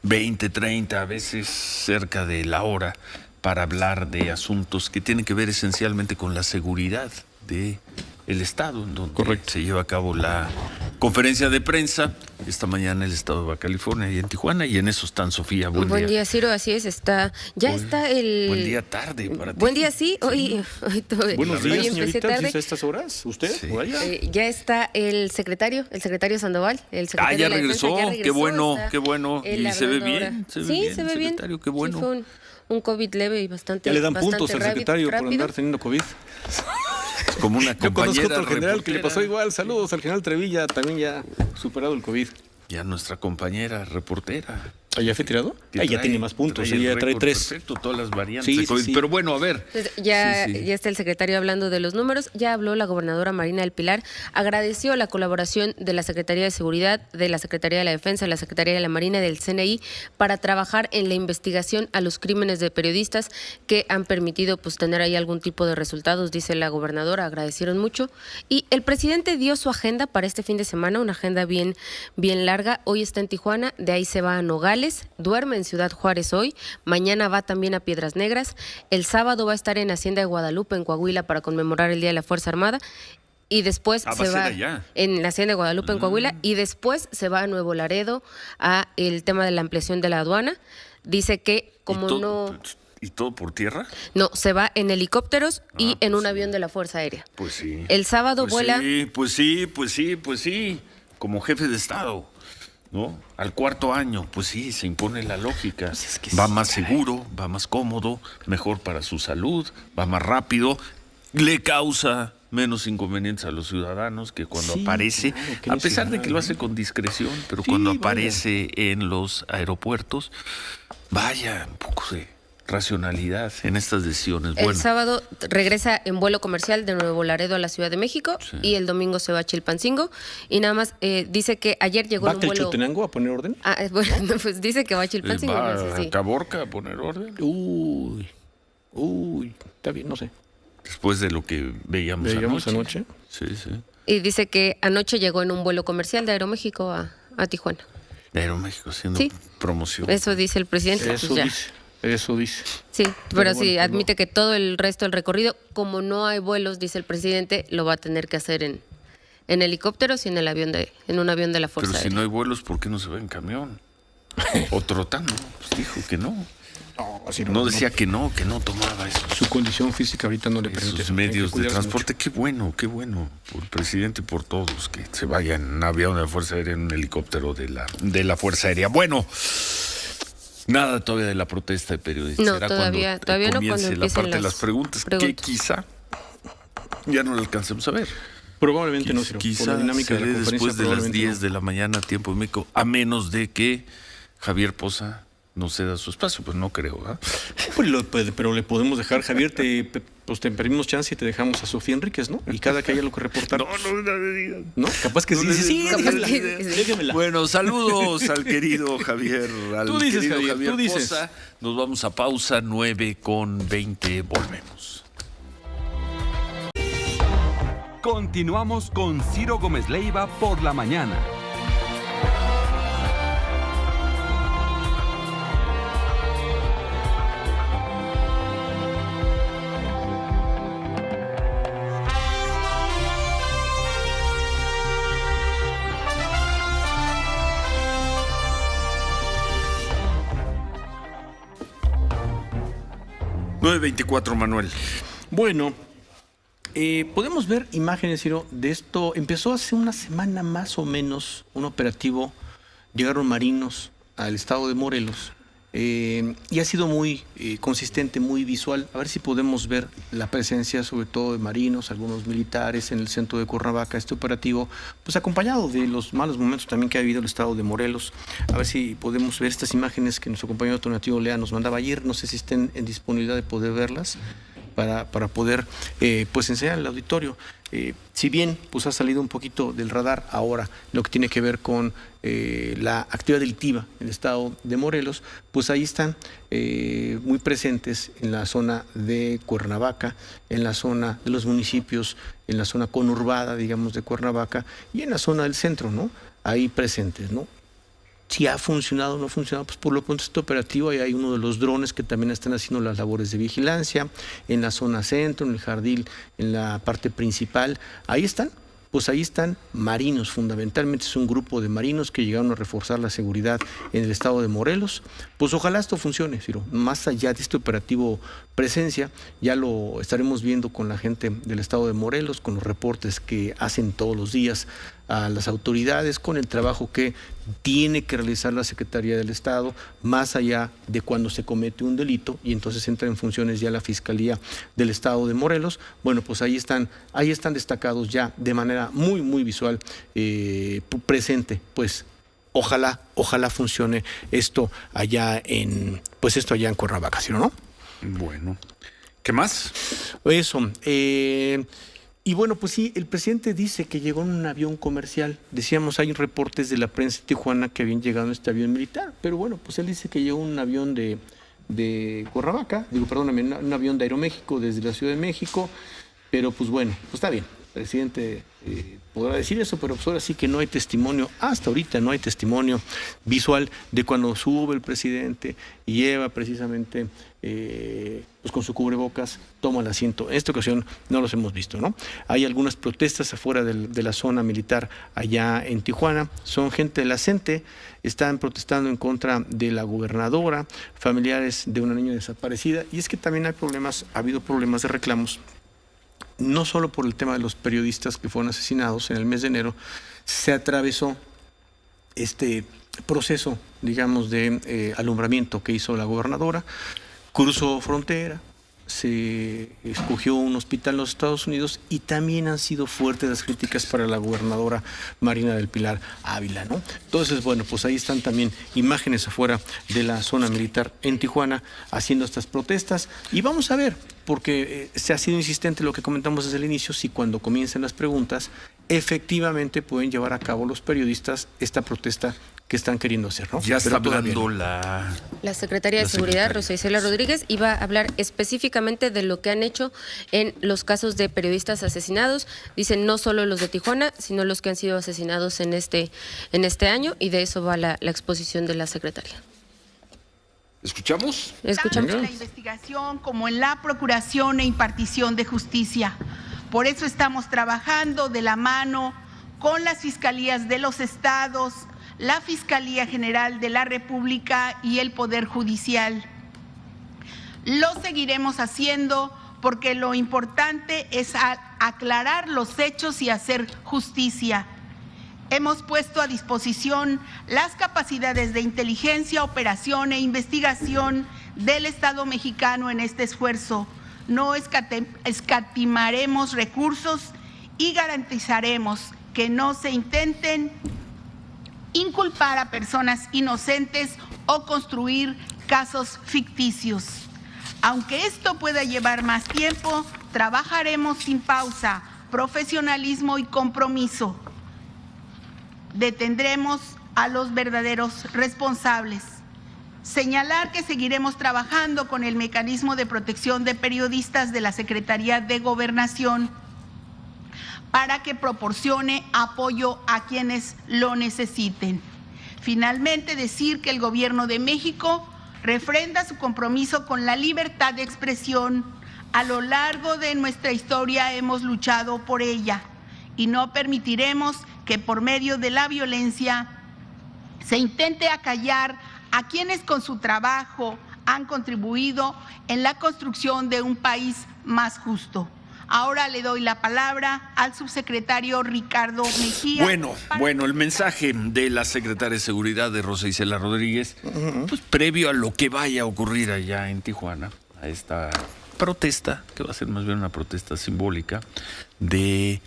20, 30, a veces cerca de la hora para hablar de asuntos que tienen que ver esencialmente con la seguridad del Estado, en donde se lleva a cabo la conferencia de prensa esta mañana en el estado de Baja California y en Tijuana, y en eso están, Sofía. Buen día, Ciro, así es, está el... Buen día tarde para ti. Buen día, sí, hoy Buenos días, empecé tarde. ¿A estas horas? ¿Usted? Sí. Ya está el secretario Sandoval, el secretario ya de la regresó, Defensa, ya regresó, qué bueno, está qué bueno. él Y se ve hablando bien, ahora. se ve bien, secretario, qué bueno. Sí, fue un COVID leve y bastante Ya le dan bastante puntos al secretario por rápido. andar teniendo COVID. Como una Yo conozco compañera otro general que le reportera. pasó igual. Saludos al general Trevilla, también ya superado el COVID. Ya nuestra compañera reportera. ¿Ya fue tirado? que Ya tiene más puntos, el ella trae récord 3. Perfecto, todas las variantes Sí, de sí, COVID. sí. Pero bueno, a ver. Entonces, ya Sí. está el secretario hablando de los números. Ya habló la gobernadora Marina del Pilar. Agradeció la colaboración de la Secretaría de Seguridad, de la Secretaría de la Defensa, de la Secretaría de la Marina y del CNI para trabajar en la investigación a los crímenes de periodistas que han permitido pues tener ahí algún tipo de resultados, dice la gobernadora. Agradecieron mucho. Y el presidente dio su agenda para este fin de semana, una agenda bien larga. Hoy está en Tijuana, de ahí se va a Nogales, duerme en Ciudad Juárez hoy, mañana va también a Piedras Negras, el sábado va a estar en Hacienda de Guadalupe, en Coahuila, para conmemorar el Día de la Fuerza Armada, y después va se a ser va allá. en la Hacienda de Guadalupe, en Coahuila, y después se va a Nuevo Laredo a el tema de la ampliación de la aduana. Dice que ¿Y todo por tierra? no, se va en helicópteros y en un avión de la Fuerza Aérea. Pues sí. El sábado vuela... Pues sí, como jefe de Estado, ¿no? Al cuarto año, pues sí, se impone la lógica. Va más seguro, va más cómodo, mejor para su salud, va más rápido, le causa menos inconvenientes a los ciudadanos que cuando Sí, aparece, claro, qué a pesar de necesidad, que lo ¿no? hace con discreción, pero Sí, cuando vaya. aparece en los aeropuertos, vaya, un poco de racionalidad en estas decisiones. El Bueno, sábado regresa en vuelo comercial de Nuevo Laredo a la Ciudad de México y el domingo se va a Chilpancingo. Y nada más dice que ayer llegó ¿Va en un que el vuelo... Chiltenango a poner orden? Ah, bueno, pues dice que va a Chilpancingo. va no sé si- a Caborca a poner orden. Uy, está bien, no sé. Después de lo que veíamos anoche. Sí. Y dice que anoche llegó en un vuelo comercial de Aeroméxico a Tijuana. De Aeroméxico haciendo Sí. promoción. Eso dice el presidente. Eso pues ya. dice. Eso dice. Sí, pero sí, bueno, admite que todo el resto del recorrido, como no hay vuelos, dice el presidente, lo va a tener que hacer en helicópteros y en un avión de la Fuerza Pero si Aérea. no hay vuelos, ¿por qué no se va en camión? O trotando. Pues dijo que no. No, así No decía que no tomaba Su condición física ahorita no le permite. esos medios Hay que de cuidarse transporte. Qué bueno, por el presidente y por todos que se vayan en avión de la Fuerza Aérea, en un helicóptero de la Fuerza Aérea. Bueno, nada todavía de la protesta de periodistas. No, Será todavía no, cuando comience la empiecen parte de las las preguntas, que preguntas. quizá ya no la alcancemos a ver. Probablemente no, Ciro. Por Quizá la dinámica de se la dé conferencia. después de las probablemente 10 no. de la mañana, tiempo de México, a menos de que Javier Poza no ceda su espacio. Pues no creo, ¿verdad? Pero le podemos dejar, Javier, te pedimos chance y te dejamos a Sofía Enríquez, ¿no? Y cada que haya lo que reportar. No. Capaz que sí, sí, Capaz déjamela. que sí. Déjamela. Bueno, saludos al querido Javier. Tú dices, Javier, tú dices. Poza. Nos vamos a pausa, 9:20. Volvemos. Continuamos con Ciro Gómez Leiva por la mañana. $9.24, Manuel. Bueno, podemos ver imágenes, Ciro, de esto. Empezó hace una semana más o menos un operativo. Llegaron marinos al estado de Morelos y ha sido muy consistente, muy visual. A ver si podemos ver la presencia, sobre todo de marinos, algunos militares en el centro de Cuernavaca. Este operativo, pues acompañado de los malos momentos también que ha habido el estado de Morelos. A ver si podemos ver estas imágenes que nuestro compañero alternativo Lea nos mandaba ayer. No sé si estén en disponibilidad de poder verlas para poder pues enseñar al auditorio. Si bien pues ha salido un poquito del radar ahora lo que tiene que ver con la actividad delictiva en el estado de Morelos, pues ahí están muy presentes en la zona de Cuernavaca, en la zona de los municipios, en la zona conurbada, digamos, de Cuernavaca y en la zona del centro, ¿no? Ahí presentes, ¿no? Si ha funcionado o no ha funcionado, pues por lo pronto este operativo, ahí hay uno de los drones que también están haciendo las labores de vigilancia, en la zona centro, en el jardín, en la parte principal, ahí están pues ahí están marinos, fundamentalmente es un grupo de marinos que llegaron a reforzar la seguridad en el estado de Morelos. Pues ojalá esto funcione, Ciro. Más allá de este operativo Presencia, ya lo estaremos viendo con la gente del estado de Morelos, con los reportes que hacen todos los días a las autoridades, con el trabajo que tiene que realizar la Secretaría del Estado, más allá de cuando se comete un delito y entonces entra en funciones ya la Fiscalía del Estado de Morelos. Bueno, pues ahí están destacados ya de manera muy, muy visual, presente, pues ojalá funcione esto allá en Cuernavaca, ¿sí o no? Bueno, ¿qué más? Eso, y bueno, pues sí, el presidente dice que llegó en un avión comercial. Decíamos, hay reportes de la prensa de Tijuana que habían llegado en este avión militar, pero bueno, pues él dice que llegó en un avión de Cuernavaca, un avión de Aeroméxico desde la Ciudad de México, pero pues bueno, pues está bien. El presidente podrá decir eso, pero pues ahora sí que no hay testimonio, hasta ahorita no hay testimonio visual de cuando sube el presidente y lleva precisamente pues con su cubrebocas, toma el asiento. En esta ocasión no los hemos visto, ¿no? Hay algunas protestas afuera de la zona militar allá en Tijuana, son gente de la CENTE, están protestando en contra de la gobernadora, familiares de una niña desaparecida, y es que también ha habido problemas de reclamos, no solo por el tema de los periodistas que fueron asesinados en el mes de enero. Se atravesó este proceso, digamos, de alumbramiento que hizo la gobernadora, cruzó frontera, se escogió un hospital en los Estados Unidos y también han sido fuertes las críticas para la gobernadora Marina del Pilar Ávila, ¿no? Entonces, bueno, pues ahí están también imágenes afuera de la zona militar en Tijuana haciendo estas protestas y vamos a ver, porque se ha sido insistente lo que comentamos desde el inicio, si cuando comiencen las preguntas efectivamente pueden llevar a cabo los periodistas esta protesta que están queriendo hacer, ¿no? Ya está hablando la Secretaria de Seguridad, Rosa Isela Rodríguez, iba a hablar específicamente de lo que han hecho en los casos de periodistas asesinados. Dicen no solo los de Tijuana, sino los que han sido asesinados en este año, y de eso va la exposición de la secretaria. ¿Escuchamos? Escuchamos. Tanto en la investigación como en la procuración e impartición de justicia. Por eso estamos trabajando de la mano con las fiscalías de los estados, la Fiscalía General de la República y el Poder Judicial. Lo seguiremos haciendo porque lo importante es aclarar los hechos y hacer justicia. Hemos puesto a disposición las capacidades de inteligencia, operación e investigación del Estado mexicano en este esfuerzo. No escatimaremos recursos y garantizaremos que no se intenten inculpar a personas inocentes o construir casos ficticios. Aunque esto pueda llevar más tiempo, trabajaremos sin pausa, profesionalismo y compromiso. Detendremos a los verdaderos responsables. Señalar que seguiremos trabajando con el mecanismo de protección de periodistas de la Secretaría de Gobernación para que proporcione apoyo a quienes lo necesiten. Finalmente, decir que el Gobierno de México refrenda su compromiso con la libertad de expresión. A lo largo de nuestra historia hemos luchado por ella y no permitiremos que por medio de la violencia se intente acallar a quienes con su trabajo han contribuido en la construcción de un país más justo. Ahora le doy la palabra al subsecretario Ricardo Mejía. Bueno, el mensaje de la secretaria de Seguridad de Rosa Isela Rodríguez, pues previo a lo que vaya a ocurrir allá en Tijuana, a esta protesta, que va a ser más bien una protesta simbólica, de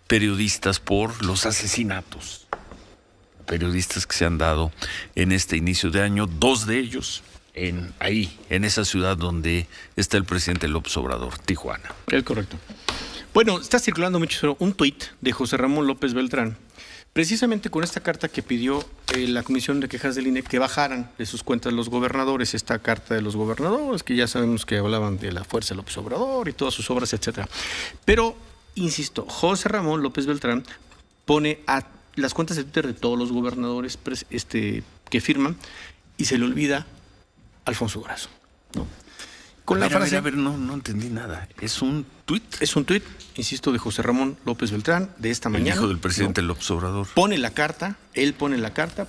periodistas por los asesinatos. Periodistas que se han dado en este inicio de año, 2 de ellos en esa ciudad donde está el presidente López Obrador, Tijuana. Es correcto. Bueno, está circulando mucho un tuit de José Ramón López Beltrán, precisamente con esta carta que pidió la Comisión de Quejas del INE que bajaran de sus cuentas los gobernadores, esta carta de los gobernadores, que ya sabemos que hablaban de la fuerza de López Obrador y todas sus obras, etcétera. Pero, insisto, José Ramón López Beltrán pone a las cuentas de Twitter de todos los gobernadores que firman y se le olvida Alfonso Durazo, ¿no? con la frase... A ver, no entendí nada. ¿Es un tuit? Es un tuit, insisto, de José Ramón López Beltrán, de esta mañana. El hijo del presidente López Obrador. Pone la carta,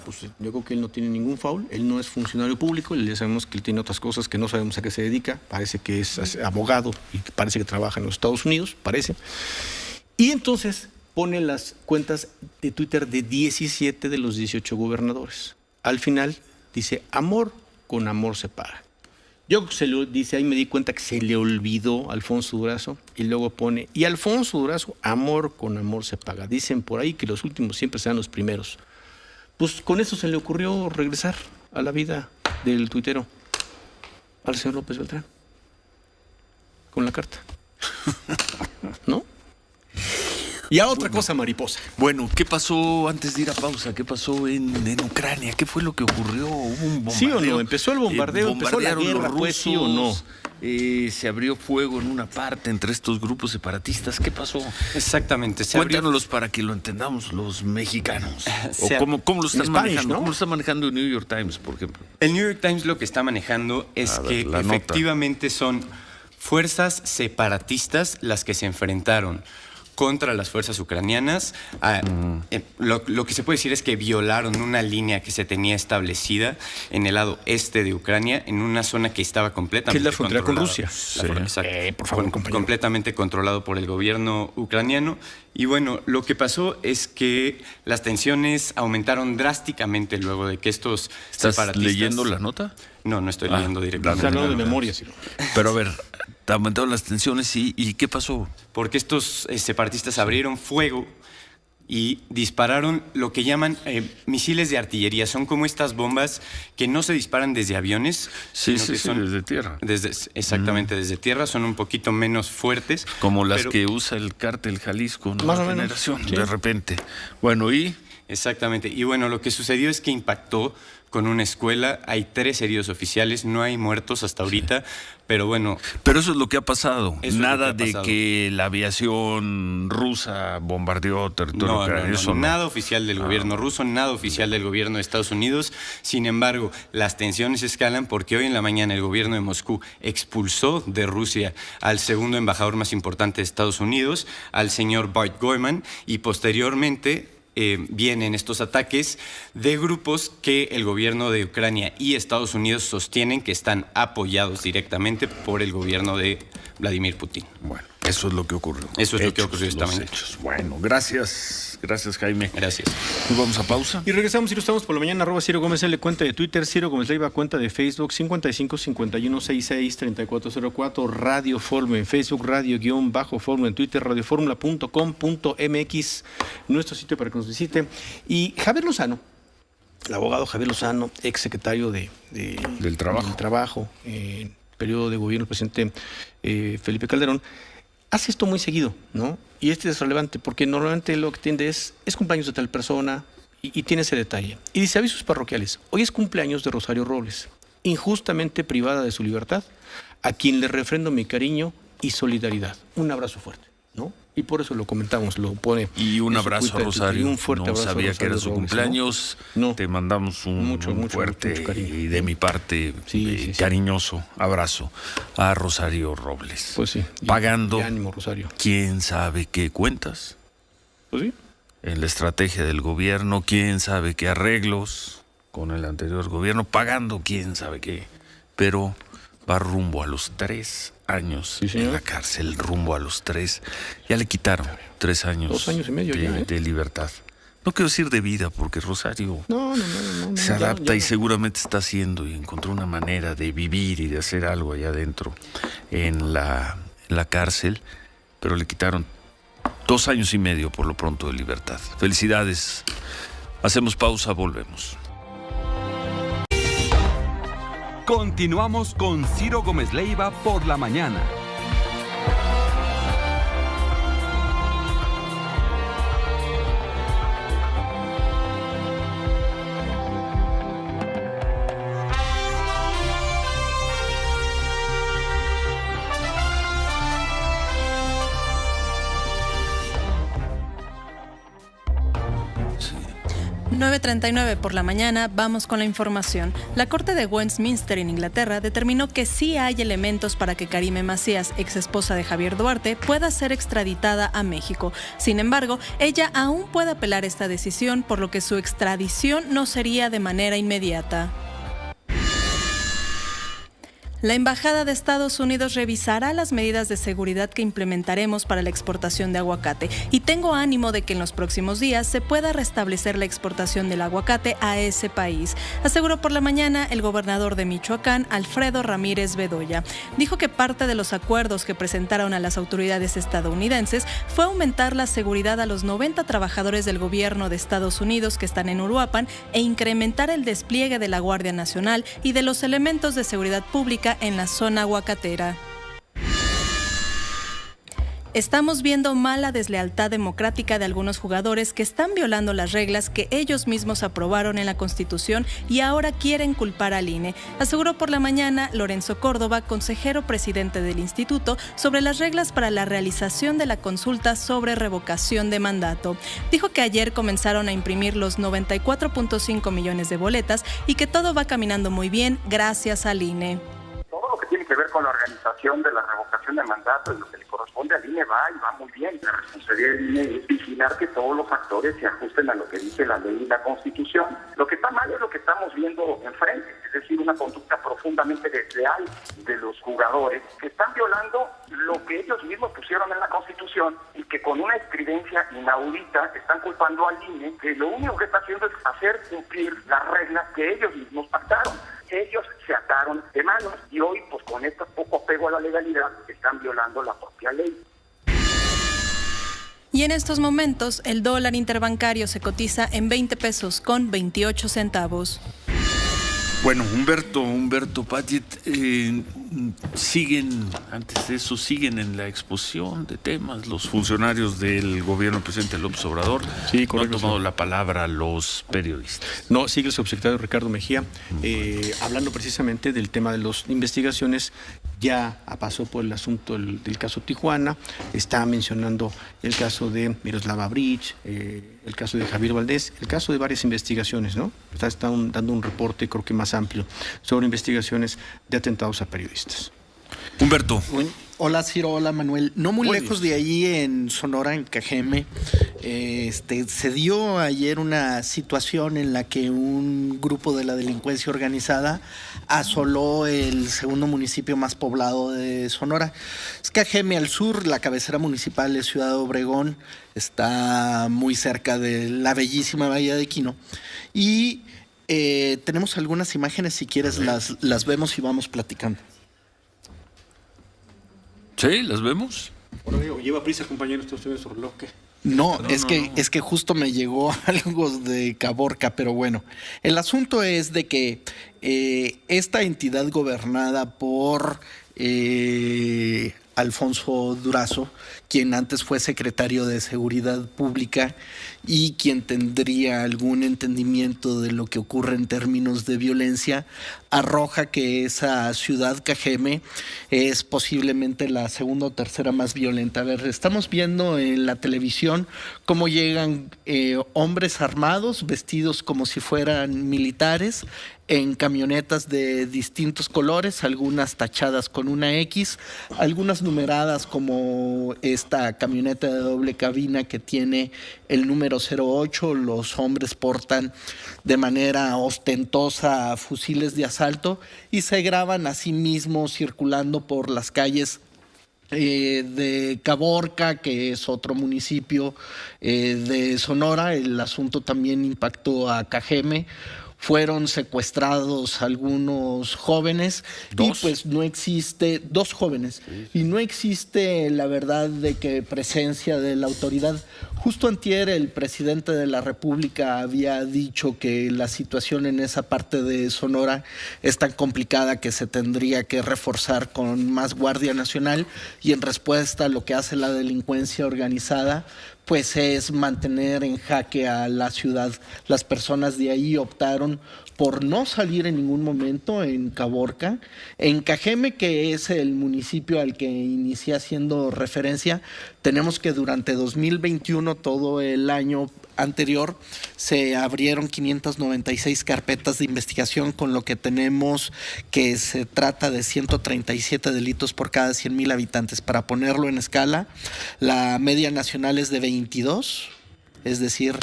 pues yo creo que él no tiene ningún foul, él no es funcionario público, ya sabemos que él tiene otras cosas que no sabemos a qué se dedica, parece que es abogado y parece que trabaja en los Estados Unidos, parece. Y entonces pone las cuentas de Twitter de 17 de los 18 gobernadores. Al final dice, amor con amor se paga. Yo creo que se lo dice, ahí me di cuenta que se le olvidó a Alfonso Durazo y luego pone, y Alfonso Durazo, amor con amor se paga. Dicen por ahí que los últimos siempre serán los primeros. Pues con eso se le ocurrió regresar a la vida del tuitero, al señor López Beltrán, con la carta. ¿No? Y a otra cosa mariposa. Bueno, ¿qué pasó antes de ir a pausa? ¿Qué pasó en Ucrania? ¿Qué fue lo que ocurrió? ¿Hubo un bombardeo? ¿Sí o no? ¿Empezó el bombardeo? ¿Empezó la guerra? Los rusos, pues, ¿sí o no? Se abrió fuego en una parte entre estos grupos separatistas. ¿Qué pasó? Exactamente. Cuéntanos para que lo entendamos los mexicanos. ¿Cómo lo están manejando? ¿No? ¿Cómo lo está manejando el New York Times, por ejemplo? El New York Times lo que está manejando es que efectivamente son fuerzas separatistas las que se enfrentaron contra las fuerzas ucranianas. Lo que se puede decir es que violaron una línea que se tenía establecida en el lado este de Ucrania, en una zona que estaba completamente ¿Qué es la frontera con Rusia? Por favor, completamente controlado por el gobierno ucraniano. Y bueno, lo que pasó es que las tensiones aumentaron drásticamente luego de que estos separatistas... ¿Estás leyendo la nota? No estoy leyendo directamente. Está hablando de memoria, sí. Pero a ver, aumentaron las tensiones y ¿qué pasó? Porque estos separatistas abrieron fuego y dispararon lo que llaman misiles de artillería. Son como estas bombas que no se disparan desde aviones, sino que son desde tierra. Exactamente, desde tierra. Son un poquito menos fuertes. Como las que usa el cártel Jalisco, ¿no? Más o generación, menos, sí. De repente. Bueno, ¿y? Exactamente. Y bueno, lo que sucedió es que impactó con una escuela. Hay 3 heridos oficiales, no hay muertos hasta ahorita, pero bueno... Pero eso es lo que ha pasado. Nada de pasado. Que la aviación rusa bombardeó territorio ucraniano. No, nada oficial del gobierno ruso, nada oficial del gobierno de Estados Unidos. Sin embargo, las tensiones escalan porque hoy en la mañana el gobierno de Moscú expulsó de Rusia al segundo embajador más importante de Estados Unidos, al señor Bart Goyman, y posteriormente... vienen estos ataques de grupos que el gobierno de Ucrania y Estados Unidos sostienen que están apoyados directamente por el gobierno de Vladimir Putin. Bueno, eso es lo que ocurrió. Eso es lo que ocurrió esta mañana. Bueno, gracias. Gracias, Jaime. Gracias. Nos vamos a pausa. Y regresamos, Ciro, estamos por la mañana, @ Ciro Gómez L, cuenta de Twitter, Ciro Gómez Leiva, cuenta de Facebook, 55 51 66 3404, Radio Fórmula en Facebook, Radio-Fórmula en Twitter, radioformula.com.mx, nuestro sitio para que nos visite. Y Javier Lozano, el abogado Javier Lozano, ex secretario del Trabajo, en periodo de gobierno del presidente Felipe Calderón, hace esto muy seguido, ¿no? Y es relevante porque normalmente lo que tiende es cumpleaños de tal persona y tiene ese detalle. Y dice, avisos parroquiales, hoy es cumpleaños de Rosario Robles, injustamente privada de su libertad, a quien le refrendo mi cariño y solidaridad. Un abrazo fuerte, ¿no? Y por eso lo comentamos, lo pone. Y un abrazo a Rosario. Un fuerte abrazo. No sabía que era su cumpleaños. ¿No? Te mandamos un fuerte cariño. y de mi parte cariñoso abrazo a Rosario Robles. Pues sí. Pagando. Y ánimo, Rosario. ¿Quién sabe qué cuentas? Pues sí. En la estrategia del gobierno, quién sabe qué arreglos con el anterior gobierno, pagando quién sabe qué. Pero va rumbo a los 3 años en la cárcel, rumbo a los 3. Ya le quitaron 3 años. 2 años y medio de libertad. No quiero decir de vida, porque Rosario no, se adapta y seguramente está haciendo y encontró una manera de vivir y de hacer algo allá adentro en la cárcel, pero le quitaron 2 años y medio por lo pronto de libertad. Felicidades. Hacemos pausa, volvemos. Continuamos con Ciro Gómez Leiva por la mañana. 9:39 por la mañana, vamos con la información. La Corte de Westminster en Inglaterra determinó que sí hay elementos para que Karime Macías, ex esposa de Javier Duarte, pueda ser extraditada a México. Sin embargo, ella aún puede apelar esta decisión, por lo que su extradición no sería de manera inmediata. La Embajada de Estados Unidos revisará las medidas de seguridad que implementaremos para la exportación de aguacate y tengo ánimo de que en los próximos días se pueda restablecer la exportación del aguacate a ese país, aseguró por la mañana el gobernador de Michoacán, Alfredo Ramírez Bedoya. Dijo que parte de los acuerdos que presentaron a las autoridades estadounidenses fue aumentar la seguridad a los 90 trabajadores del gobierno de Estados Unidos que están en Uruapan e incrementar el despliegue de la Guardia Nacional y de los elementos de seguridad pública en la zona aguacatera. Estamos viendo mala deslealtad democrática de algunos jugadores que están violando las reglas que ellos mismos aprobaron en la Constitución y ahora quieren culpar al INE, aseguró por la mañana Lorenzo Córdoba, consejero presidente del instituto, sobre las reglas para la realización de la consulta sobre revocación de mandato. Dijo que ayer comenzaron a imprimir los 94.5 millones de boletas y que todo va caminando muy bien gracias al INE. Todo lo que tiene que ver con la organización de la revocación de mandato y lo que le corresponde al INE va y va muy bien. La responsabilidad del INE es vigilar que todos los actores se ajusten a lo que dice la ley y la Constitución. Lo que está mal es lo que estamos viendo enfrente, es decir, una conducta profundamente desleal de los jugadores que están violando lo que ellos mismos pusieron en la Constitución y que con una estridencia inaudita están culpando al INE, que lo único que está haciendo es hacer cumplir las reglas que ellos mismos pactaron. Ellos se ataron de manos y hoy, pues con este poco apego a la legalidad, están violando la propia ley. Y en estos momentos, el dólar interbancario se cotiza en 20 pesos con 28 centavos. Bueno, Humberto Padgett, antes de eso, siguen en la exposición de temas. Los funcionarios del gobierno del presidente López Obrador no han tomado la palabra los periodistas. No, sigue el subsecretario Ricardo Mejía, hablando precisamente del tema de las investigaciones. Ya pasó por el asunto del caso Tijuana, está mencionando el caso de Miroslava Bridge, el caso de Javier Valdés, el caso de varias investigaciones, ¿no? Está dando un reporte, creo que más amplio, sobre investigaciones de atentados a periodistas. Humberto. Hola Ciro, hola Manuel. No muy lejos de allí en Sonora, en Cajeme, se dio ayer una situación en la que un grupo de la delincuencia organizada asoló el segundo municipio más poblado de Sonora. Es Cajeme al sur, la cabecera municipal es Ciudad Obregón, está muy cerca de la bellísima bahía de Quino. Y tenemos algunas imágenes, si quieres las vemos y vamos platicando. Sí, ¿las vemos? Bueno, lleva prisa, compañero, usted en su reloj, ¿qué? No, es que justo me llegó algo de Caborca, pero bueno. El asunto es de que esta entidad gobernada por Alfonso Durazo, quien antes fue secretario de Seguridad Pública y quien tendría algún entendimiento de lo que ocurre en términos de violencia, arroja que esa ciudad Cajeme es posiblemente la segunda o tercera más violenta. A ver, estamos viendo en la televisión cómo llegan hombres armados, vestidos como si fueran militares, en camionetas de distintos colores, algunas tachadas con una X, algunas numeradas como esta camioneta de doble cabina que tiene el número 08. Los hombres portan de manera ostentosa fusiles de asalto y se graban a sí mismos circulando por las calles de Caborca, que es otro municipio de Sonora. El asunto también impactó a Cajeme. Fueron secuestrados algunos jóvenes y pues no existe, 2 jóvenes, y no existe la verdad de que presencia de la autoridad. Justo antier el presidente de la República había dicho que la situación en esa parte de Sonora es tan complicada que se tendría que reforzar con más Guardia Nacional, y en respuesta a lo que hace la delincuencia organizada, pues es mantener en jaque a la ciudad. Las personas de ahí optaron por no salir en ningún momento en Caborca. En Cajeme, que es el municipio al que inicié haciendo referencia, tenemos que durante 2021, todo el año anterior, se abrieron 596 carpetas de investigación, con lo que tenemos que se trata de 137 delitos por cada 100,000 habitantes. Para ponerlo en escala, la media nacional es de 22, es decir,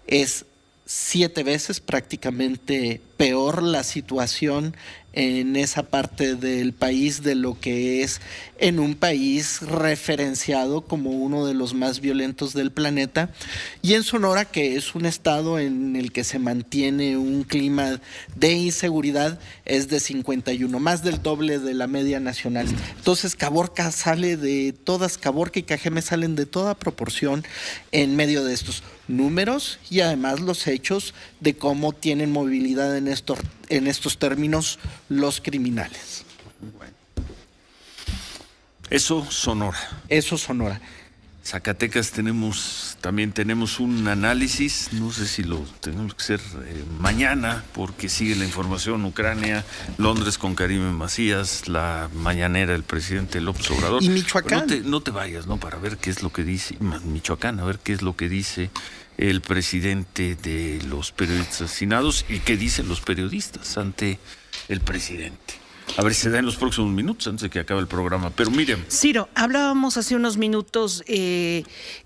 es 7 veces prácticamente peor la situación en esa parte del país de lo que es en un país referenciado como uno de los más violentos del planeta, y en Sonora, que es un estado en el que se mantiene un clima de inseguridad, es de 51, más del doble de la media nacional. Entonces Caborca sale de todas, Caborca y Cajeme salen de toda proporción en medio de estos números y además los hechos de cómo tienen movilidad en estos términos los criminales. Bueno. Eso Sonora. Eso Sonora. Zacatecas también tenemos un análisis, no sé si lo tenemos que hacer mañana, porque sigue la información: Ucrania, Londres con Karime Macías, la mañanera del presidente López Obrador. Y Michoacán. No te vayas, ¿no? Para ver qué es lo que dice Michoacán, a ver qué es lo que dice el presidente de los periodistas asesinados y qué dicen los periodistas ante el presidente. A ver si se da en los próximos minutos antes de que acabe el programa. Pero miren. Ciro, hablábamos hace unos minutos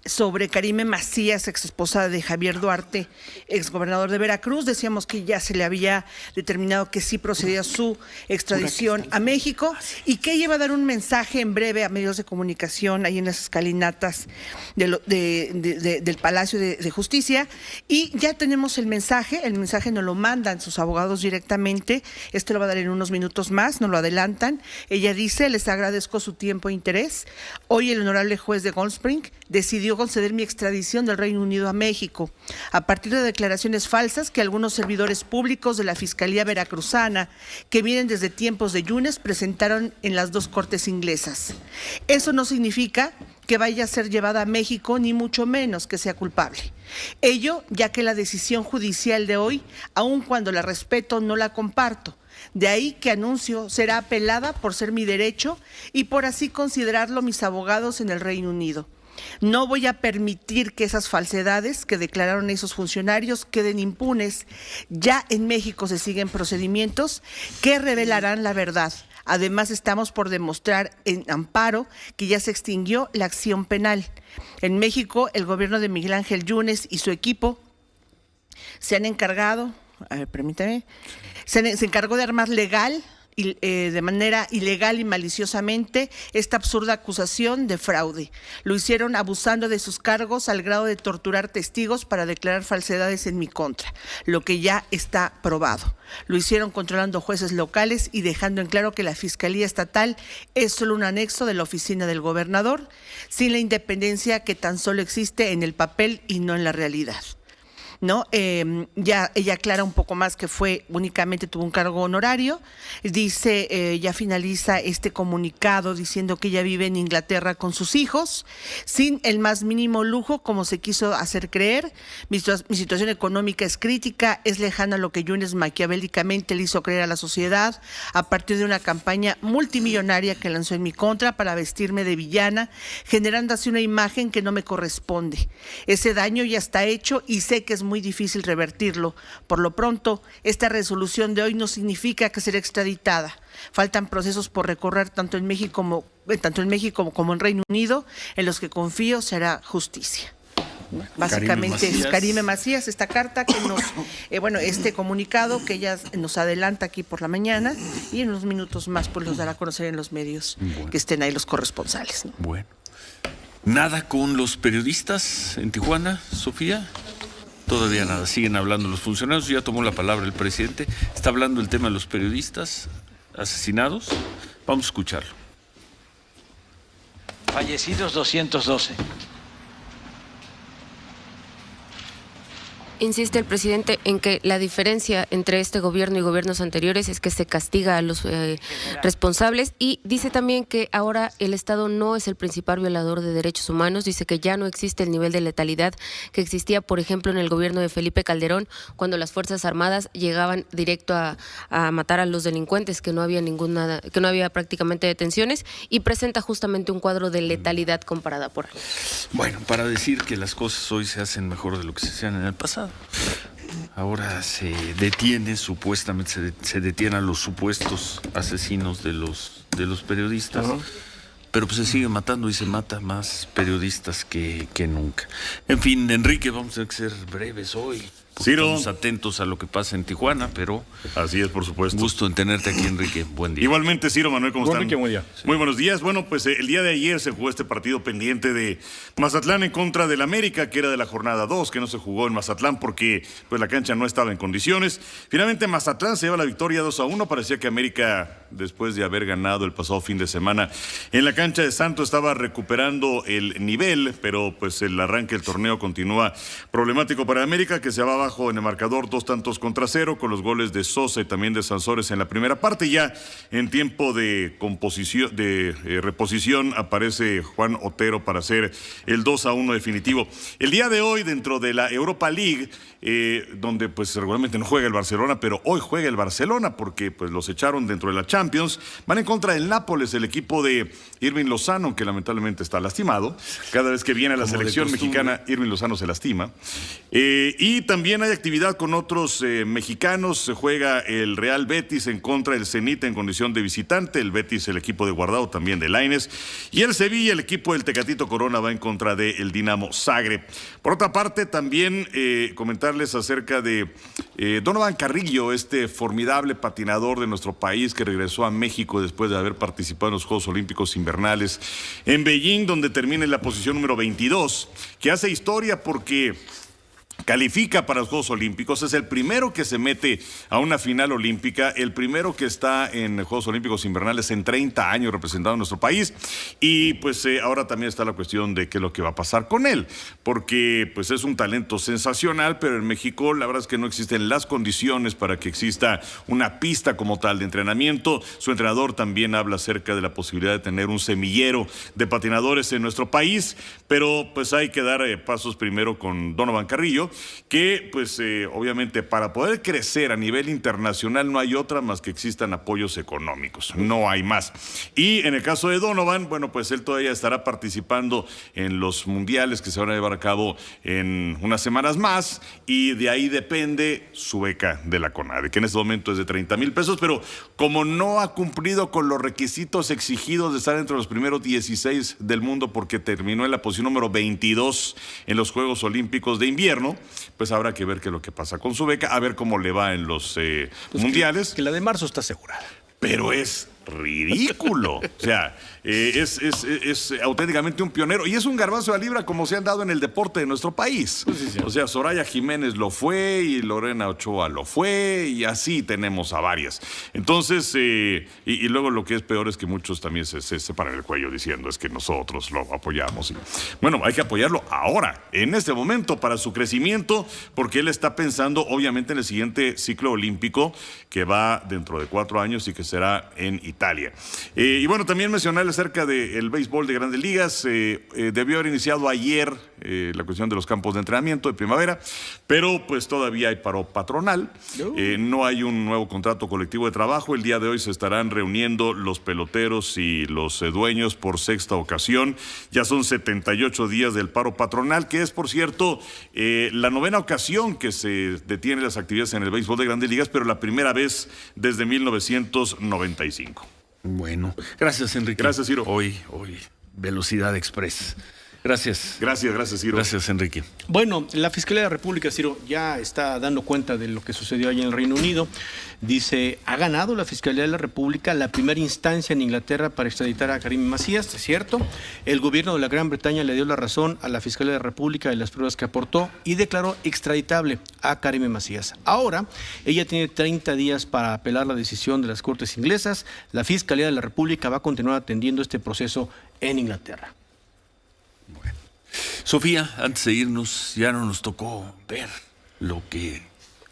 sobre Karime Macías, ex esposa de Javier Duarte, ex gobernador de Veracruz. Decíamos que ya se le había determinado que sí procedía su extradición a México y que ella iba a dar un mensaje en breve a medios de comunicación ahí en las escalinatas del Palacio de Justicia. Y ya tenemos el mensaje nos lo mandan sus abogados directamente. Lo va a dar en unos minutos más. Nos lo adelantan. Ella dice: les agradezco su tiempo e interés. Hoy el honorable juez de Gold Spring decidió conceder mi extradición del Reino Unido a México a partir de declaraciones falsas que algunos servidores públicos de la Fiscalía Veracruzana, que vienen desde tiempos de Yunes, presentaron en las 2 cortes inglesas. Eso no significa que vaya a ser llevada a México, ni mucho menos que sea culpable. Ello ya que la decisión judicial de hoy, aun cuando la respeto, no la comparto. De ahí que anuncio será apelada por ser mi derecho y por así considerarlo mis abogados en el Reino Unido. No voy a permitir que esas falsedades que declararon esos funcionarios queden impunes. Ya en México se siguen procedimientos que revelarán la verdad. Además, estamos por demostrar en amparo que ya se extinguió la acción penal. En México, el gobierno de Miguel Ángel Yunes y su equipo se han encargado, se encargó de armar de manera ilegal y maliciosamente esta absurda acusación de fraude. Lo hicieron abusando de sus cargos al grado de torturar testigos para declarar falsedades en mi contra, lo que ya está probado. Lo hicieron controlando jueces locales y dejando en claro que la Fiscalía Estatal es solo un anexo de la oficina del gobernador, sin la independencia que tan solo existe en el papel y no en la realidad. ¿No? Ya ella aclara un poco más que únicamente tuvo un cargo honorario. Dice, ya finaliza este comunicado diciendo que ella vive en Inglaterra con sus hijos, sin el más mínimo lujo, como se quiso hacer creer. Mi situación económica es crítica, es lejana a lo que Yunes maquiavélicamente le hizo creer a la sociedad a partir de una campaña multimillonaria que lanzó en mi contra para vestirme de villana, generando así una imagen que no me corresponde. Ese daño ya está hecho y sé que es muy difícil revertirlo. Por lo pronto, esta resolución de hoy no significa que será extraditada. Faltan procesos por recorrer tanto en México como en Reino Unido, en los que confío se hará justicia. Básicamente es Karime Macías, esta carta que nos, este comunicado que ella nos adelanta aquí por la mañana y en unos minutos más pues los dará a conocer en los medios que estén ahí los corresponsales, ¿no? Bueno. ¿Nada con los periodistas en Tijuana, Sofía? Todavía nada, siguen hablando los funcionarios. Ya tomó la palabra el presidente, está hablando el tema de los periodistas asesinados. Vamos a escucharlo. Fallecidos 212. Insiste el presidente, en que la diferencia entre este gobierno y gobiernos anteriores es que se castiga a los responsables, y dice también que ahora el Estado no es el principal violador de derechos humanos. Dice que ya no existe el nivel de letalidad que existía, por ejemplo, en el gobierno de Felipe Calderón, cuando las Fuerzas Armadas llegaban directo a matar a los delincuentes, que no había prácticamente detenciones, y presenta justamente un cuadro de letalidad comparada por años. Bueno, para decir que las cosas hoy se hacen mejor de lo que se hacían en el pasado. Ahora se detiene, supuestamente se detiene a los supuestos asesinos de los periodistas. Pero pues se sigue matando y se mata más periodistas que nunca. En fin, Enrique, vamos a tener que ser breves hoy. Ciro. Estamos atentos a lo que pasa en Tijuana, pero... Así es, por supuesto. Gusto en tenerte aquí, Enrique. Buen día. Igualmente, Ciro, Manuel, ¿cómo están? Enrique, buen día. Muy buenos días. Bueno, pues el día de ayer se jugó este partido pendiente de Mazatlán en contra del América, que era de la jornada 2, que no se jugó en Mazatlán porque pues la cancha no estaba en condiciones. Finalmente, Mazatlán se lleva la victoria 2-1. Parecía que América, después de haber ganado el pasado fin de semana en la cancha de Santos, estaba recuperando el nivel, pero pues el arranque del torneo continúa problemático para América, que se va abajo en el marcador 2-0, con los goles de Sosa y también de Sansores en la primera parte. Ya en tiempo de reposición aparece Juan Otero para hacer el 2-1 definitivo. El día de hoy, dentro de la Europa League, donde pues regularmente no juega el Barcelona, pero hoy juega el Barcelona porque pues los echaron dentro de la Champions, van en contra del Nápoles, el equipo de Irving Lozano, que lamentablemente está lastimado. Cada vez que viene a la selección mexicana, Irving Lozano se lastima. Y también hay actividad con otros mexicanos. Se juega el Real Betis en contra del Zenit en condición de visitante. El Betis, el equipo de Guardado, también de Lainez. Y el Sevilla, el equipo del Tecatito Corona, va en contra del Dinamo Zagreb. Por otra parte, también comentarles acerca de Donovan Carrillo, este formidable patinador de nuestro país que regresó a México después de haber participado en los Juegos Olímpicos Invernales en Beijing, donde termina en la posición número 22, que hace historia porque califica para los Juegos Olímpicos, es el primero que se mete a una final olímpica, el primero que está en Juegos Olímpicos Invernales en 30 años representando a nuestro país, y pues ahora también está la cuestión de qué es lo que va a pasar con él, porque pues es un talento sensacional, pero en México la verdad es que no existen las condiciones para que exista una pista como tal de entrenamiento. Su entrenador también habla acerca de la posibilidad de tener un semillero de patinadores en nuestro país, pero pues hay que dar pasos primero con Donovan Carrillo, que pues obviamente para poder crecer a nivel internacional no hay otra más que existan apoyos económicos, no hay más. Y en el caso de Donovan, bueno, pues él todavía estará participando en los mundiales que se van a llevar a cabo en unas semanas más, y de ahí depende su beca de la CONADE, que en este momento es de 30,000 pesos, pero como no ha cumplido con los requisitos exigidos de estar entre los primeros 16 del mundo, porque terminó en la posición número 22 en los Juegos Olímpicos de Invierno, pues habrá que ver qué es lo que pasa con su beca, a ver cómo le va en los mundiales. Que la de marzo está asegurada. Pero es ridículo. O sea, es auténticamente un pionero. Y es un garbazo de libra como se han dado en el deporte de nuestro país. Sí. O sea, Soraya Jiménez lo fue y Lorena Ochoa lo fue, y así tenemos a varias. Entonces, y luego lo que es peor es que muchos también se paran el cuello diciendo es que nosotros lo apoyamos. Y, bueno, hay que apoyarlo ahora, en este momento, para su crecimiento, porque él está pensando obviamente en el siguiente ciclo olímpico que va dentro de 4 años y que será en Italia. Y bueno, también mencionarle acerca del béisbol de Grandes Ligas. Debió haber iniciado ayer la cuestión de los campos de entrenamiento de primavera, pero pues todavía hay paro patronal. No hay un nuevo contrato colectivo de trabajo. El día de hoy se estarán reuniendo los peloteros y los dueños por 6ª ocasión. Ya son 78 días del paro patronal, que es, por cierto, la 9ª ocasión que se detienen las actividades en el béisbol de Grandes Ligas, pero la primera vez desde 1995. Bueno, gracias, Enrique. Gracias, Ciro. Hoy, Velocidad Express. Gracias. Gracias, Ciro. Gracias, Enrique. Bueno, la Fiscalía de la República, Ciro, ya está dando cuenta de lo que sucedió allá en el Reino Unido. Dice, ha ganado la Fiscalía de la República la primera instancia en Inglaterra para extraditar a Karim Macías, ¿es cierto? El gobierno de la Gran Bretaña le dio la razón a la Fiscalía de la República de las pruebas que aportó y declaró extraditable a Karim Macías. Ahora, ella tiene 30 días para apelar la decisión de las Cortes inglesas. La Fiscalía de la República va a continuar atendiendo este proceso en Inglaterra. Sofía, antes de irnos, ya no nos tocó ver lo que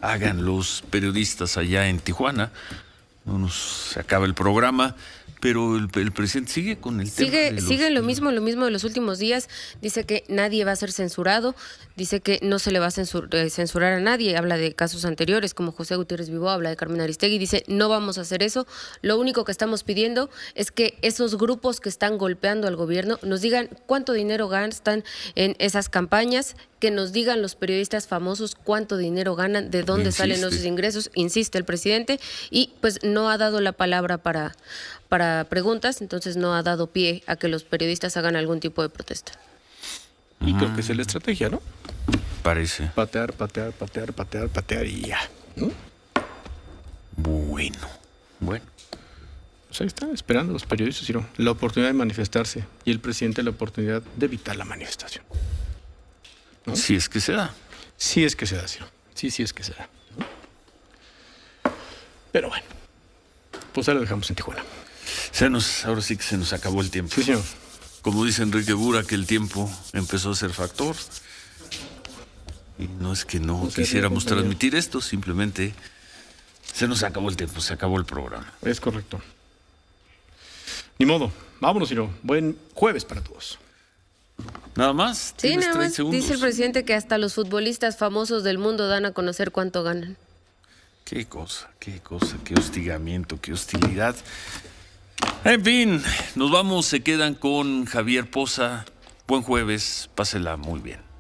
hagan los periodistas allá en Tijuana. No nos acaba el programa, pero el presidente sigue con el tema. Sigue lo mismo de los últimos días. Dice que nadie va a ser censurado, dice que no se le va a censurar a nadie. Habla de casos anteriores como José Gutiérrez Vivó, habla de Carmen Aristegui, dice no vamos a hacer eso. Lo único que estamos pidiendo es que esos grupos que están golpeando al gobierno nos digan cuánto dinero gastan en esas campañas, que nos digan los periodistas famosos cuánto dinero ganan, de dónde salen esos ingresos, insiste el presidente, y pues no ha dado la palabra para preguntas, entonces no ha dado pie a que los periodistas hagan algún tipo de protesta. Y creo que es la estrategia, ¿no? Parece. Patear y ya, ¿no? Bueno. Pues ahí están esperando los periodistas, Ciro, la oportunidad de manifestarse y el presidente la oportunidad de evitar la manifestación, ¿no? Si es que se da. Sí es que se da, Ciro. Sí es que se da, ¿no? Pero bueno, pues ahí lo dejamos en Tijuana. Ahora sí que se nos acabó el tiempo. Sí, señor. Como dice Enrique Bura, que el tiempo empezó a ser factor. Y no es que no quisiéramos transmitir esto, simplemente se nos acabó el tiempo, se acabó el programa. Es correcto. Ni modo. Vámonos, Ciro. Buen jueves para todos. ¿Nada más? Sí, nada 30 más. segundos. Dice el presidente que hasta los futbolistas famosos del mundo dan a conocer cuánto ganan. Qué cosa, qué hostigamiento, qué hostilidad. En fin, nos vamos, se quedan con Javier Poza. Buen jueves, pásela muy bien.